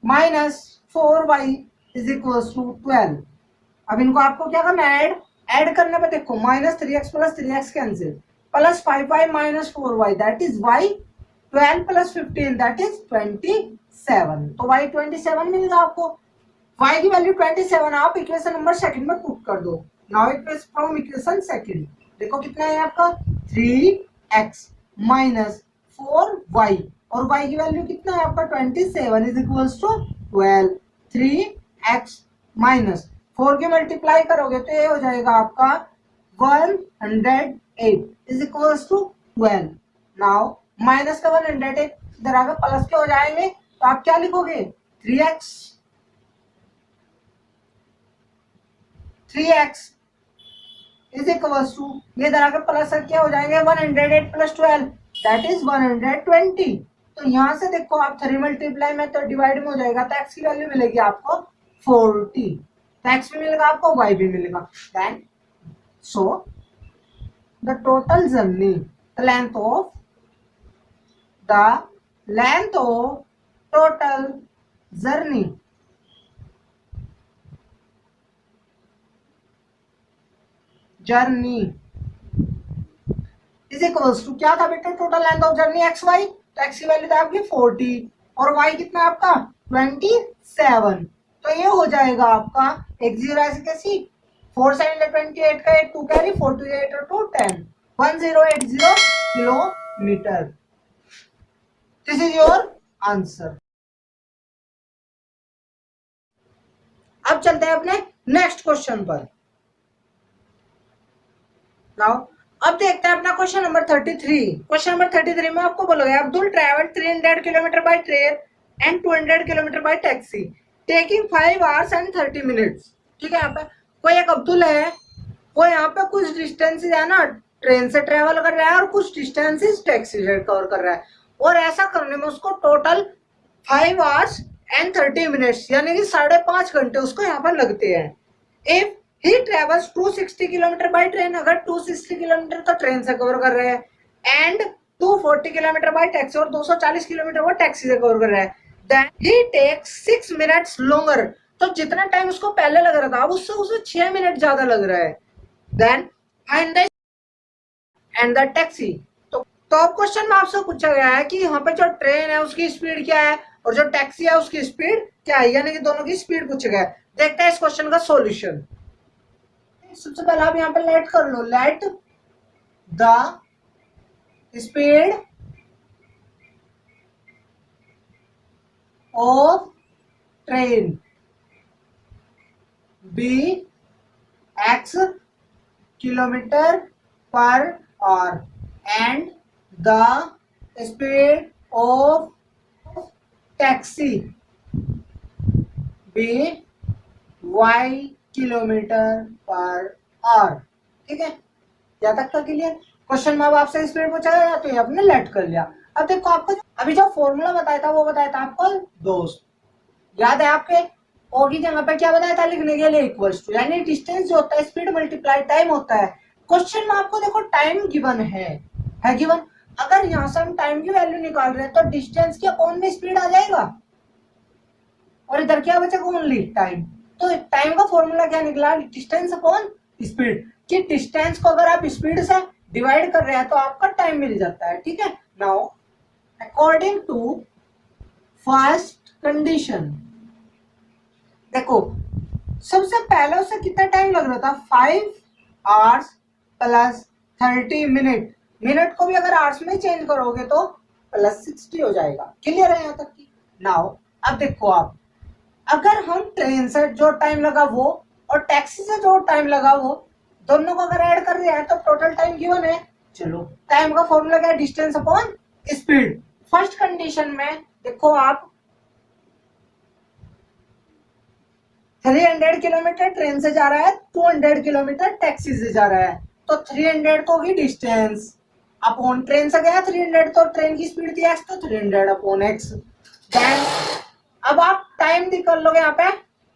minus 4y is equal to 12। अब इनको आपको क्या करना है, ऐड करने पे देखो minus 3x plus 3x cancel, plus 5y minus 4y that is y, 12 plus 15 that is 27, तो y 27 मिलेगा आपको, y की वैल्यू 27 आप इक्वेशन नंबर सेकंड में पुट कर दो। Now equation from equation second, देखो कितना है आपका 3x माइनस 4y, और y की वैल्यू कितना है आपका 27 is equals to 12, 3x minus 4 की मल्टीप्लाई करोगे तो ये हो जाएगा आपका 108 is equals to 12। Now minus का 108 इधर आगे प्लस के हो जाएंगे, तो आप क्या लिखोगे 3x इज इक्वल्स टू, ये इधर आगे प्लस क्या हो जाएंगे 108 प्लस 12 दैट इज 120। तो यहाँ से देखो आप 3 मल्टीप्लाई में तो डिवाइड में हो जाएगा, तो x की वैल्यू मिलेगी आपको 40, x भी मिलेगा आपको y भी मिलेगा। Then so the total journey, the length of total journey is equals to, क्या था बेटा total length of journey x y, तो एक्स की वैल्यू था आपकी 40 और वाई कितना आपका 27, तो ये हो जाएगा आपका एक जीरो ऐसे कैसी 4 7 28 का 8 2 कैरी 4 2 8 और 2 10 1080 kilometre. This is your answer. अब चलते हैं अपने नेक्स्ट क्वेश्चन पर। नाउ अब देखते हैं अपना क्वेश्चन नंबर 33। क्वेश्चन नंबर 33 में आपको बोलोगे Abdul travel 300 kilometre by train and 200 kilometre bye taxi taking 5 hours and 30 minutes. ठीक है, यहाँ पे कोई एक अब्दुल है, वो यहाँ पे कुछ डिस्टेंस है ना ट्रेन से ट्रेवल कर रहा है और कुछ डिस्टेंसेस टैक्सी से कवर कर रहा है, और ऐसा करने में उसको टोटल 5 आवर्स एंड 30 मिनट्स यानी कि 5.5 घंटे उसको यहाँ पर लगते हैं। If he travels 260 kilometre by train, अगर 260 किलोमीटर तो ट्रेन से कवर कर रहे हैं एंड 240 किलोमीटर बाय टैक्सी और 240 किलोमीटर वो टैक्सी से कवर कर रहा है, then he takes 6 minutes longer, तो जितना टाइम उसको पहले लग रहा था अब उससे उसे 6 मिनट ज्यादा लग रहा है। Then find the end the taxi. तो अब क्वेश्चन में आपसे पूछा गया है कि यहाँ पे जो ट्रेन है उसकी स्पीड क्या है और जो टैक्सी है उसकी स्पीड क्या है, यानी कि दोनों की स्पीड पूछा गया है। देखते हैं इस क्वेश्चन का सॉल्यूशन। सबसे पहले आप यहाँ पे लेट कर लो, let the speed of train be x kilometre per hour and the speed of taxi be y kilometre per hour. ठीक है, यहाँ तक का क्लियर। क्वेश्चन में अब आपसे स्पीड पूछा गया तो ये आपने लेट कर लिया। अब देखो आपको अभी जो फॉर्मूला बताया था वो बताया था आपको दोस्त, याद है आपके? ओ की जगह पे क्या बताया था लिखने के लिए? इक्वल्स टू, यानी डिस्टेंस जो होता है स्पीड मल्टीप्लाई टाइम होता है। क्वेश्चन में आपको देखो टाइम गिवन है गिवन। अगर यहाँ से हम टाइम की वैल्यू निकाल रहे हैं तो डिस्टेंस के अपॉन में स्पीड आ जाएगा और इधर क्या बचेगा? Only time. तो टाइम का फॉर्मूला क्या निकला? Distance upon speed. कि डिस्टेंस को अगर आप स्पीड से डिवाइड कर रहे हैं तो आपका टाइम मिल जाता है। ठीक है, now according to first condition, देखो सबसे पहले उसे कितना टाइम लग रहा था? 5 आवर्स प्लस 30 मिनट। मिनट को भी अगर आवर्स में चेंज करोगे तो प्लस 60 हो जाएगा। क्लियर है यहाँ तक की? नाउ अब देखो आप, अगर हम ट्रेन से जो टाइम लगा वो और टैक्सी से जो टाइम लगा वो दोनों को अगर ऐड कर रहे हैं तो टोटल टाइम गिवन है। चलो, टाइम का फॉर्मूला क्या है? Distance upon speed. First condition में देखो आप 300 किलोमीटर ट्रेन से जा रहा है, 200 किलोमीटर टैक्सी से जा रहा है, तो 300 को होगी डिस्टेंस अपॉन ट्रेन से गया 300 तो ट्रेन की स्पीड थी x तो 300 अपॉन x। देन अब आप टाइम निकाल लोगे यहाँ पे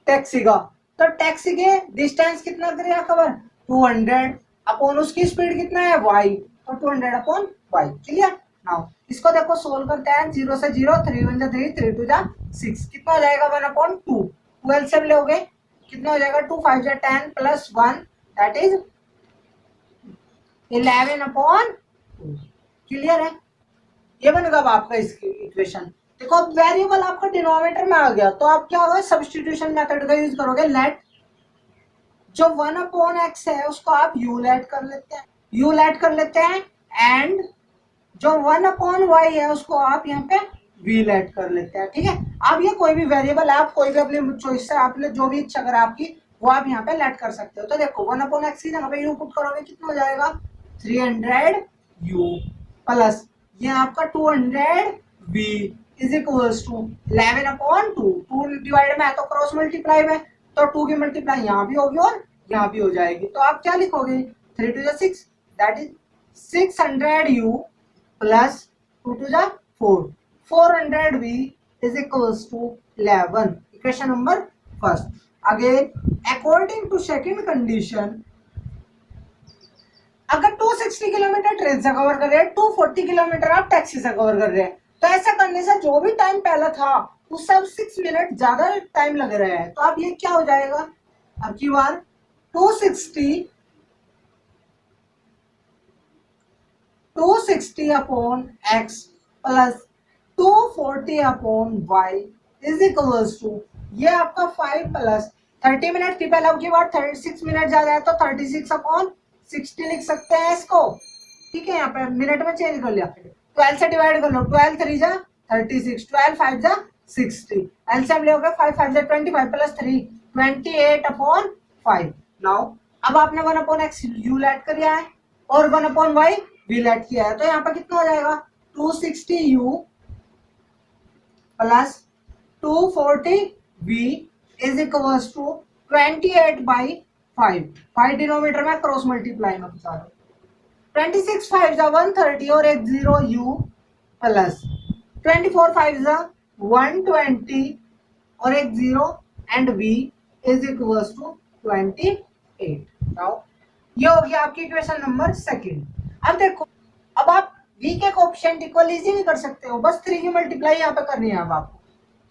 टैक्सी का, तो टैक्सी के डिस्टेंस कितना करेगा कवर? 200 अपॉन उसकी स्पीड कितना है? y, तो 200 अपॉन y। क्लियर? नाउ इसको देखो सोल्व करते हैं। 0 से 0, 3 1 3, 3 2 6, कितना हो जाएगा? 1 अपॉन 2। 12 से लोगे कितना हो जाएगा? 2 5 10 plus 1 that is 11 upon 2। Clear है? ये बनेगा अब आपका इसकी इक्वेशन। देखो अब वेरिएबल आपका डिनोमिनेटर में आ गया तो आप क्या होगा? सब्स्टिट्यूशन मेथड का यूज करोगे। लेट जो 1 अपॉन x है उसको आप u लेट कर लेते हैं एंड जो 1 अपॉन y है उसको आप यहाँ पे v लेट कर लेते हैं। ठीक है, अब ये कोई भी वेरिएबल आप कोई भी अपनी चॉइस से आपने जो भी इच्छा करा आपकी वो आप यहाँ पे लेट कर सकते हो। तो देखो 1 अपॉन x की जगह पे u पुट करोगे कितना हो जाएगा? 300 u प्लस ये आपका 200 v is equals to 11 upon 2। 2 divide में है तो क्रॉस मल्टीप्लाई में, तो 2 की मल्टीप्लाई यहाँ भी होगी और यहाँ भी हो जाएगी। तो आप क्या लिखोगे? 3 2 6 that is 600 u plus 2 2 4, 400 v is equals to 11। Equation number first. Again according to second condition, अगर 260 किलोमीटर ट्रेन से कवर कर रहे हैं, 240 किलोमीटर आप टैक्सी से कवर कर रहे हैं, तो ऐसा करने से जो भी टाइम पहला था उससे अब 6 मिनट ज्यादा टाइम लग रहा है। तो अब ये क्या हो जाएगा? अब की बार 260 upon x plus 240 upon y is equals to ये आपका 5 प्लस 30 मिनट थी पहले, अब की बार 36 मिनट ज्यादा है तो 36 अपॉन 60 लिख सकते हैं इसको। ठीक है, यहाँ पे मिनट में चेंज कर लिया। 12 से डिवाइड कर लो, 12 3 जा 36, 12 5 जा 60, एलसीएम लोगे 5 5 जा 25 प्लस 3 28 अपॉन 5। नाउ अब आपने 1 अपॉन x u लेट कर दिया है और 1 अपॉन y v लेट किया है, तो यहाँ पर कितना हो जाएगा? 260 u plus 240 v is equals to 28 by 5 denominator में क्रॉस मल्टीप्लाई में बता दो। 26 5 जा 130 और एक 0 u प्लस 24 5 जा 120 और एक 0 and v is equals to 28। Now ये हो गया आपकी इक्वेशन नंबर सेकंड। अब देखो, अब आप v के कोएफिशिएंट इक्वल इजीली कर सकते हो, बस 3 की मल्टीप्लाई यहाँ पे करनी है अब आपको।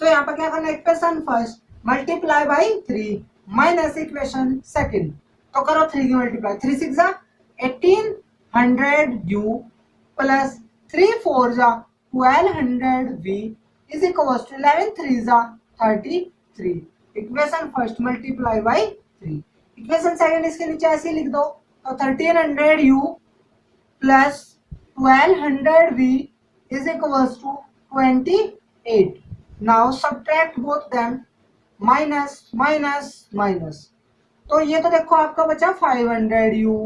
तो यहाँ पे क्या करना है? Equation first multiply by 3 minus equation second, तो करो 3 की मल्टीप्लाई। 3 6 जा 1800 u प्लस 3 4 जा 1200 v इज इक्वल्स टू 11 3 जा 33। Equation first multiply by 3। Equation second इसके नीचे ऐसे लिख दो, तो 1300 u plus 1200 v is equals to 28. Now subtract both them, minus minus minus, तो ये तो देखो आपका बचा 500 u,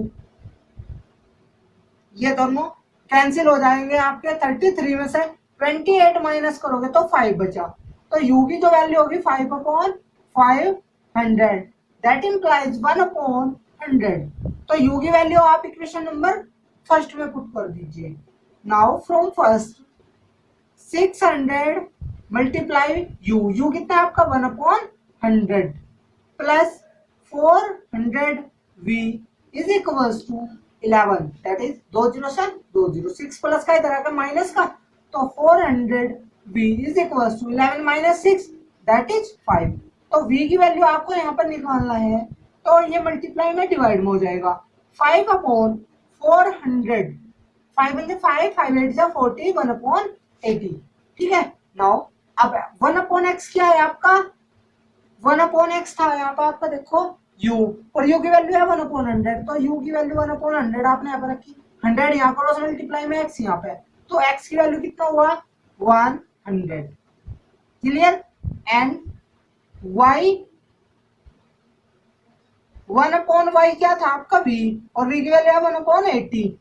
ये दोनों कैंसिल हो जाएंगे आपके। 33 में से 28 माइनस करोगे तो 5 बचा, तो u की जो वैल्यू होगी 5 अपॉन 500 दैट इम्प्लाइज 1/100। तो यू की वैल्यू आप इक्वेशन नंबर फर्स्ट में पुट कर दीजिए। Now from first 600 multiply u कितना है आपका 1/100 plus 400 v is equals to 11 that is 20 से 206 प्लस का इधर आकर माइनस का, तो 400 v is equals to 11 minus 6 that is 5। तो v की वैल्यू आपको यहाँ पर निकालना है, तो ये मल्टीप्लाई में डिवाइड में हो जाएगा 5/400 5 5 5 8 जा 40 1/80। ठीक है। नाउ अब 1/x क्या है आपका 1/x था यहाँ पे आपका देखो u और u की वैल्यू है 1/100, तो u की वैल्यू 1/100 आपने यहाँ पर रखी, 100 यहाँ क्रॉस मल्टीप्लाई में x यहाँ पे, तो x की वैल्यू कितना हुआ 100। क्लियर। एंड y 1/y क्या था आपका v और v की वैल्यू है 1/80,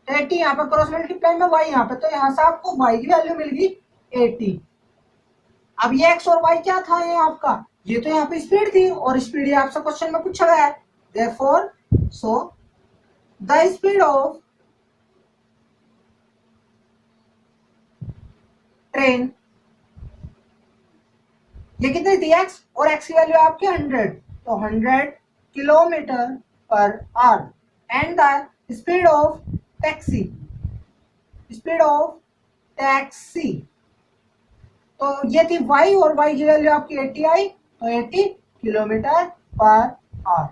80 यहाँ पे क्रॉस मल्टीप्लाई में y यहाँ पे, तो यहाँ से आपको y की वैल्यू मिल गई 80। अब ये x और y क्या था ये आपका, ये तो यहाँ पे स्पीड थी और स्पीड ये आपसे क्वेश्चन में पूछा गया है। Therefore so the speed of train, ये कितनी थी x और x की वैल्यू आपकी 100, तो 100 kilometre per hour. And the speed of taxi, speed of taxi, तो ये थी y और y की वैल्यू आपकी 80 आई, तो 80 किलोमीटर पर आवर।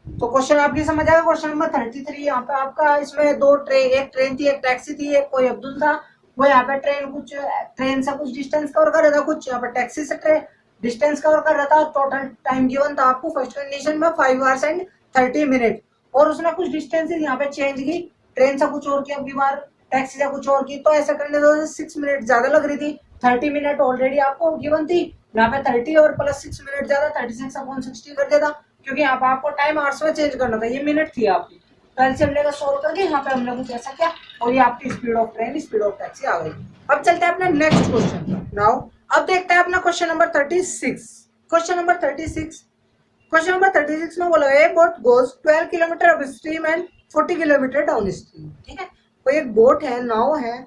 तो क्वेश्चन आपकी समझ आएगा। क्वेश्चन नंबर 33 यहाँ पे आपका, इसमें दो ट्रेन, एक ट्रेन थी एक टैक्सी थी, एक कोई अब्दुल था, वो यहाँ पे ट्रेन से कुछ डिस्टेंस कवर कर रहा था, कुछ यहाँ पे टैक्सी से डिस्टेंस कवर कर रहा था। टोटल टाइम गिवन था आपको फर्स्ट कंडीशन में 5 आवर्स एंड 30 मिनट, और उसने कुछ डिस्टेंस यहाँ पे चेंज की, ट्रेन से कुछ और की, अब की बार टैक्सी से कुछ और की, तो ऐसा करने से 6 मिनट ज्यादा लग रही थी। 30 मिनट ऑलरेडी आपको गिवन थी, यहाँ पे 30 और प्लस 6 मिनट ज्यादा 36/60 कर देता, क्योंकि यहाँ पे आपको टाइम आवर्स में चेंज करना था, ये मिनट थी आपकी। तो एलसीएम लेकर सोल्व करके यहाँ पे हमने कुछ ऐसा किया और ये आपकी speed of train speed of taxi आ गई। अब चलते हैं अपने नेक्स्ट क्वेश्चन। नाउ अब देखते हैं अपना क्वेश्चन नंबर 36। क्वेश्चन नंबर 36 में बोला है boat goes 12 kilometre up stream and 40 kilometre down stream. ठीक है, कोई एक बोट है, नाव है,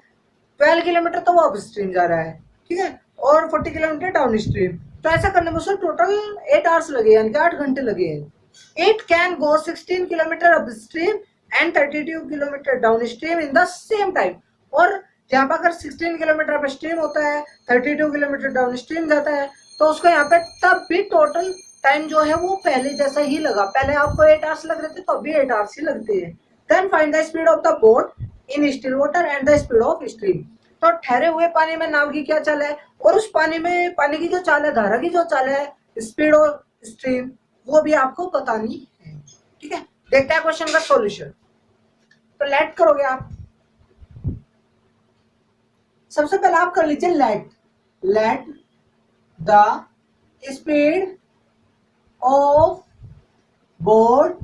12 किलोमीटर तो वो अप स्ट्रीम जा रहा है, ठीक है, और 40 किलोमीटर डाउन स्ट्रीम। तो ऐसा करने में उसको टोटल 8 आवर्स लगे, यानी कि 8 घंटे लगे हैं। It can go 16 kilometre up stream and 32 kilometre down stream in the same time. और यहाँ पर अगर 16 किलोमीटर अप स्ट्रीम होता है, 32 किलोमीटर डाउन स्ट्रीम जाता है, तो उसको यहाँ पे तब भी टोटल टाइम जो है वो पहले जैसा ही लगा। पहले आपको 8 आवर्स लग रहे थे, तो अभी 8 आवर्स ही लगते हैं। Then find the speed of the boat in still water and the speed of stream. तो ठहरे हुए पानी में नाव की क्या चाल है, और उस पानी में पानी की जो चाल है, धारा की जो चाल है, स्पीड ऑफ स्ट्रीम, वो भी आपको बतानी है। ठीक है, देखते हैं क्वेश्चन का सॉल्यूशन। तो लेट करोगे आप, सबसे पहले आप कर लीजिए late the speed of boat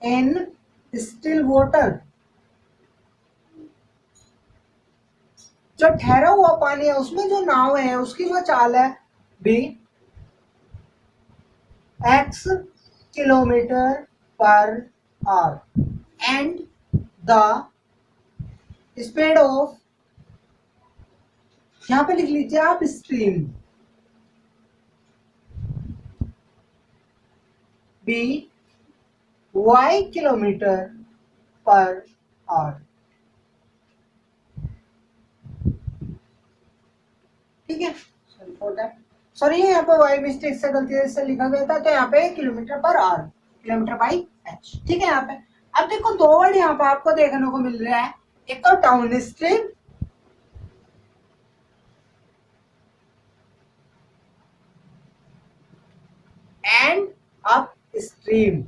in still water, जो ठहरा हुआ पानी है उसमें जो नाव है उसकी जो चाल है be x kilometre per hour and the speed of, यहां पे लिख लीजिए आप stream, be y kilometre per hour. ठीक है, सॉरी यहाँ पे y मिस्टेक से गलती से लिखा गया था, तो यहाँ पे kilometre per our, kilometre by h। ठीक है, यहाँ पे अब देखो दो वर्ड यहाँ पे आपको देखने को मिल रहा है, एक तो down stream and up stream.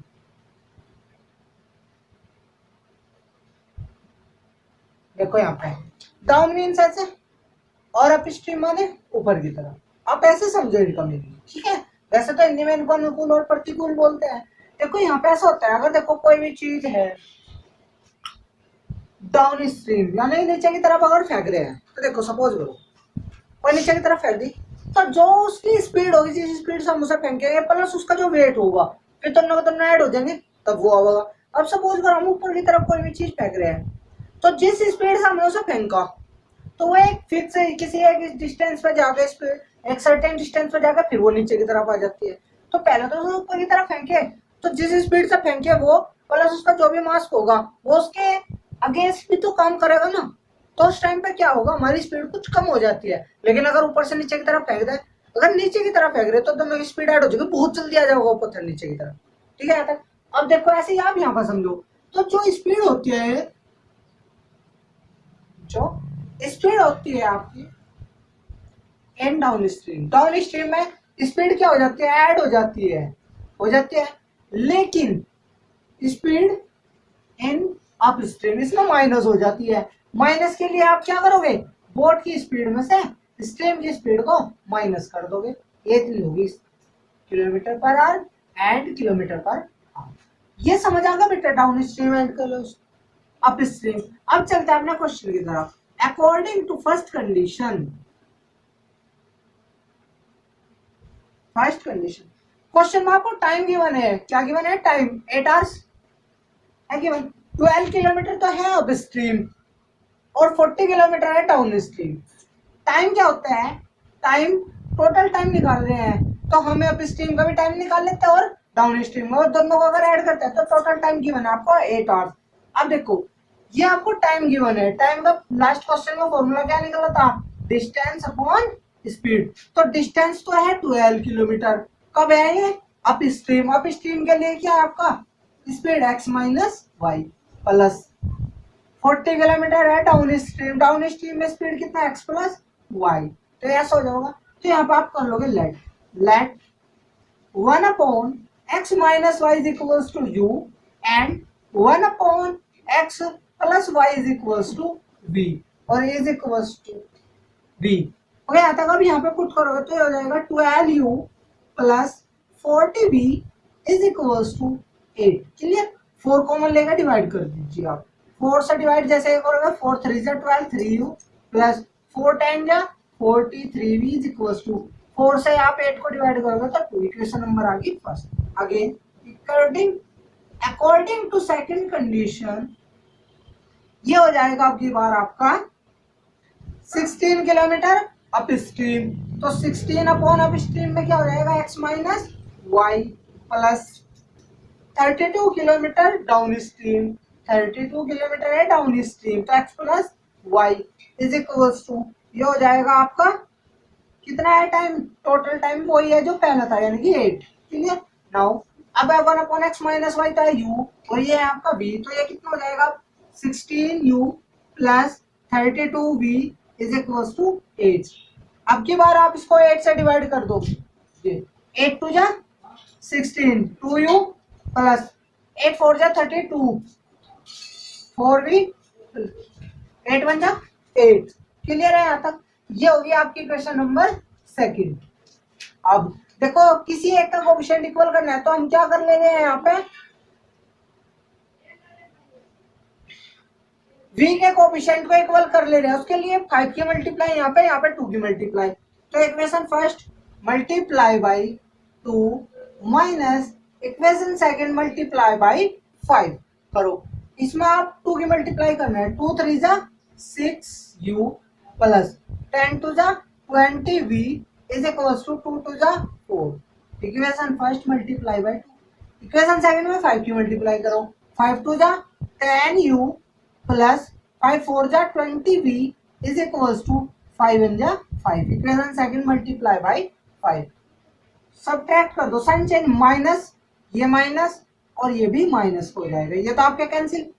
देखो यहाँ पे डाउन मीन्स ऐसे और अप स्ट्रीम माने ऊपर की तरफ, आप ऐसे समझो इनका मीनिंग। ठीक है, वैसे तो हिंदी में इनको अनुकूल और प्रतिकूल बोलते हैं। देखो यहाँ पे ऐसा होता है, अगर देखो कोई भी चीज है डाउन स्ट्रीम यानी नीचे की तरफ अगर फेंक रहे हैं, तो देखो सपोज करो और नीचे की तरफ फेंक दी, तो जो उसकी स्पीड होगी, जिस स्पीड से हम उसे फेंकेंगे प्लस उसका जो वेट होगा, फिर दोनों को दोनों ऐड हो जाएंगे, तब वो होगा। अब सपोज कर हम ऊपर की तरफ कोई भी चीज फेंक रहे हैं, तो जिस स्पीड से हमने उसे फेंका, तो वो एक फिक्स किसी एक डिस्टेंस पे जाकर स्पीड एक सर्टेन डिस्टेंस पे जाकर फिर वो नीचे की तरफ आ जाती है। तो पहले तो उसे ऊपर की तरफ फेंके, तो जिस स्पीड से फेंके वो प्लस उसका जो भी मास होगा वो उसके अगेंस्ट भी तो काम करेगा ना। तो उस टाइम पे क्या होगा, हमारी स्पीड कुछ कम हो जाती है। लेकिन अगर ऊपर से नीचे की तरफ फेंक दे, अगर नीचे की तरफ फेंक रहे तो दोनों की स्पीड ऐड हो जाएगी, बहुत जल्दी आ जाएगा पत्थर नीचे की तरफ। ठीक है यहाँ तक। अब देखो ऐसे ही आप यहाँ पर समझो, तो जो स्पीड होती है, जो स्पीड होती है आपकी एन डाउन स्ट्रीम में स्पीड क्या हो जाती है, ऐड हो जाती है। लेकिन स्पीड इन अप स्ट्रीम इसमें माइनस हो जाती है। माइनस के लिए आप क्या करोगे, बोट की स्पीड में से स्ट्रीम की स्पीड को माइनस कर दोगे, ये इतनी होगी kilometre per hour and kilometre per hour. ये समझ आ गया बेटा, down stream and up stream. अब चलते हैं अपने क्वेश्चन की तरफ। According to first condition, question में आपको टाइम गिवन है, क्या गिवन है, टाइम 8 आवर्स है गिवन। 12 किलोमीटर तो है अप स्ट्रीम और 40 किलोमीटर है डाउन स्ट्रीम। टाइम क्या होता है, टाइम टोटल टाइम निकाल रहे हैं, तो हमें अप स्ट्रीम का भी टाइम निकाल लेते हैं और डाउन स्ट्रीम का, और दोनों को अगर ऐड करते हैं तो टोटल टाइम गिवन है आपको 8 आवर्स। अब देखो ये आपको टाइम गिवन है, टाइम का लास्ट क्वेश्चन का फॉर्मूला क्या निकला था, डिस्टेंस अपॉन स्पीड। तो डिस्टेंस तो है 12 किलोमीटर, कब है ये, अप स्ट्रीम के लिए क्या है आपका speed x minus y plus 40 kilometre है डाउन स्ट्रीम में स्पीड कितना x प्लस वाई, तो ऐसा हो जाएगा। तो यहाँ पे आप कर लोगे let 1 upon x minus y is equals to u and 1 upon x plus y is equals to v और is equals to v। Okay यहाँ तक। अब यहाँ पे पुट करोगे तो ये हो जाएगा 12u plus 40v is equals to 8। Clear, 4 common लेकर डिवाइड कर दीजिए आप, 4 से डिवाइड जैसे करोगे 4 3 से 12 3u प्लस 4 10 जा 43v इज इक्वल्स टू 4 से आप 8 को डिवाइड करोगे तो 2। इक्वेशन नंबर आ गई first. Again according to second condition ये हो जाएगा आपकी बार आपका 16 किलोमीटर अप स्ट्रीम, तो 16 अपॉन अप स्ट्रीम में क्या हो जाएगा x minus y plus 32 kilometre down stream, 32 kilometre है डाउन स्ट्रीम, तो x plus y is equals to ये हो जाएगा आपका कितना है टाइम, टोटल टाइम वही है जो पहला था यानी कि 8। क्लियर, नाउ अब 1 अपॉन x माइनस वाई था u और ये है आपका v, तो ये कितना हो जाएगा 16u plus 32v is equals to 8। अब की बार आप इसको 8 से डिवाइड कर दो, 8 टू जा 16 2u प्लस 8 4 जा 32 4v 8 1 जा 8। क्लियर है यहाँ तक। ये होगी आपकी क्वेश्चन नंबर सेकंड। अब देखो किसी एक का कोएफिशिएंट इक्वल करना है तो हम क्या कर ले रहे हैं, यहाँ पे v के कोएफिशिएंट को इक्वल कर ले रहे हैं, उसके लिए 5 की मल्टीप्लाई यहाँ पे 2 की मल्टीप्लाई, तो equation first multiply by 2 minus equation second multiply by 5 करो। इसमें आप 2 की मल्टीप्लाई करना है, 2 3 जा 6u प्लस 10 2 जा 20v इज इक्वल्स टू 2 2 जा 4। Equation first multiply by 2, equation second में 5 की मल्टीप्लाई करो, 5 2 जा 10u प्लस 5 4 जा 20v इज इक्वल्स टू 5 1 जा 5। Equation second multiply by 5, subtract कर दो, साइन चेंज, माइनस ये माइनस और ये भी माइनस हो जाएगा, ये तो आपके cancel.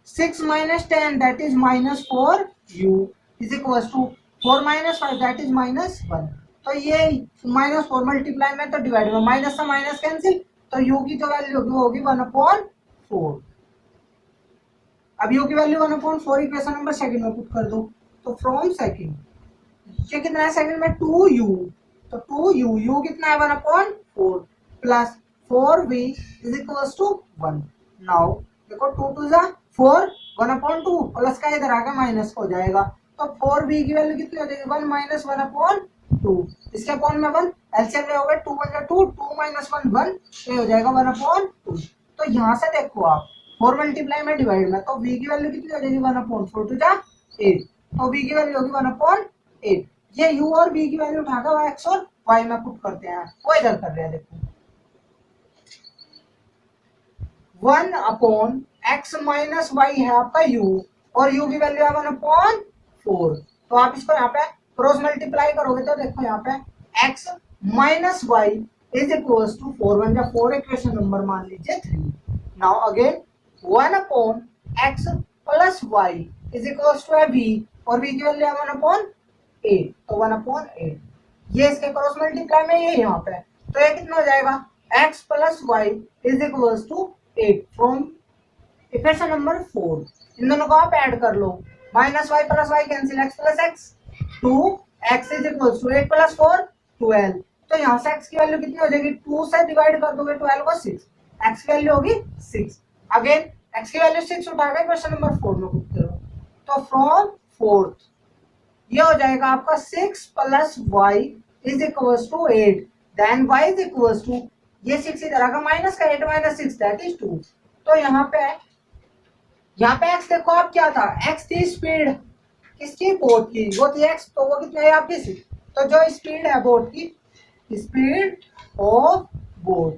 6 minus 10 that is minus 4u is equals to 4 minus 5 that is minus 1। तो ये माइनस 4 मल्टीप्लाई में तो डिवाइड में माइनस से माइनस कैंसिल, तो u की जो वैल्यू होगी 1/4। अब u की वैल्यू 1/4 इक्वेशन नंबर सेकंड में पुट कर दो, तो फ्रॉम सेकंड ये कितना है सेकंड में 2u, तो 2u u कितना है 1/4 plus 4v is equals to 1। Now देखो 2 2 जा 4 1/2 प्लस का इधर आगे माइनस हो जाएगा, तो 4b की वैल्यू कितनी हो जाएगी 1 माइनस 1/2। इसके अपॉन में 1 एलसीएम ले होगा 2 1 2 2 माइनस 1 1 ये हो जाएगा 1/2। तो यहाँ से देखो आप 4 मल्टीप्लाई में डिवाइड में, तो v की वैल्यू कितनी हो जाएगी 1/4 टू जा 8। तो v की वैल्यू होगी 1/8। ये u और v की वैल्यू उठाकर x और y में पुट करते हैं, वो इधर कर रहे हैं देखो 1/x माइनस y है आपका u और u की वैल्यू है 1/4। तो आप इसको यहाँ पे क्रॉस मल्टीप्लाई करोगे तो देखो यहाँ पे x minus y is equal to 4 1 जा 4 इक्वेशन नंबर मान लीजिए 3। Now again 1/x plus y is equal to v और v की वैल्यू है 1/8। तो 1/8 ये इसके क्रॉस मल्टीप्लाई में ये यहाँ पे, तो ये कितना हो जाएगा x plus y is equal to 8 from equation number 4। इन दोनों को आप ऐड कर लो, minus y plus y cancel, x plus x 2x is equal to 8 plus 4 12। तो यहाँ से x की वैल्यू कितनी हो जाएगी 2 से डिवाइड कर दोगे 12 को 6, x की वैल्यू होगी 6। अगेन x की वैल्यू 6 उठा के क्वेश्चन नंबर 4 में पुट करो, तो फ्रॉम 4th ये हो जाएगा आपका 6 plus y is equal to 8 then y is equal to ये 6 इधर आएगा माइनस का 8 माइनस 6 दैट इज 2। तो यहाँ पे x देखो आप क्या था, x थी स्पीड किसकी बोट की, वो थी x, तो वो कितना है आपकी 6। तो जो स्पीड है बोट की, स्पीड ऑफ बोट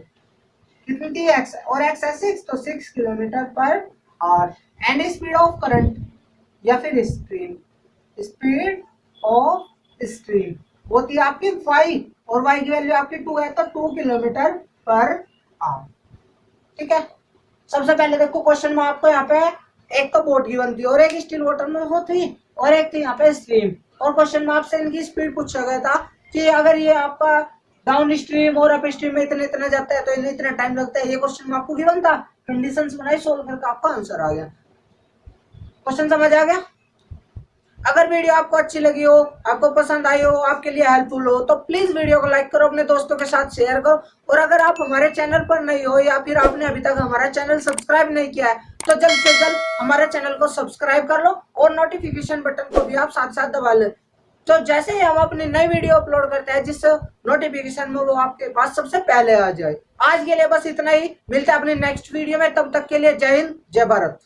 कितनी थी x और x है 6, तो 6 kilometre per hour. And speed of current या फिर स्ट्रीम, स्पीड ऑफ स्ट्रीम वो थी आपकी 5 और y की वैल्यू आपकी 2 है, तो 2 किलोमीटर पर आवर। ठीक है, सबसे पहले देखो क्वेश्चन में आपको यहाँ पे एक तो बोट गिवन थी और एक स्टिल वाटर में वो थी और एक थी यहाँ पे स्ट्रीम, और क्वेश्चन में आपसे इनकी स्पीड पूछा गया था कि अगर ये आपका डाउन स्ट्रीम और अप स्ट्रीम में इतने इतने जाता है तो इन्हें इतना टाइम लगता है। ये क्वेश्चन में आपको गिवन था, कंडीशंस बनाई, सोल्व करके आपका आंसर आ गया। क्वेश्चन समझ आ गया? अगर वीडियो आपको अच्छी लगी हो, आपको पसंद आई हो, आपके लिए हेल्पफुल हो, तो प्लीज वीडियो को लाइक करो, अपने दोस्तों के साथ शेयर करो। और अगर आप हमारे चैनल पर नहीं हो या फिर आपने अभी तक हमारा चैनल सब्सक्राइब नहीं किया है तो जल्द से जल्द हमारे चैनल को सब्सक्राइब कर लो और नोटिफिकेशन बटन को भी आप साथ साथ दबा ले, तो जैसे ही हम अपनी नई वीडियो अपलोड करते हैं जिस नोटिफिकेशन में वो आपके पास सबसे पहले आ जाए। आज के लिए बस इतना ही, मिलते हैं अपनी नेक्स्ट वीडियो में, तब तक के लिए जय हिंद जय भारत।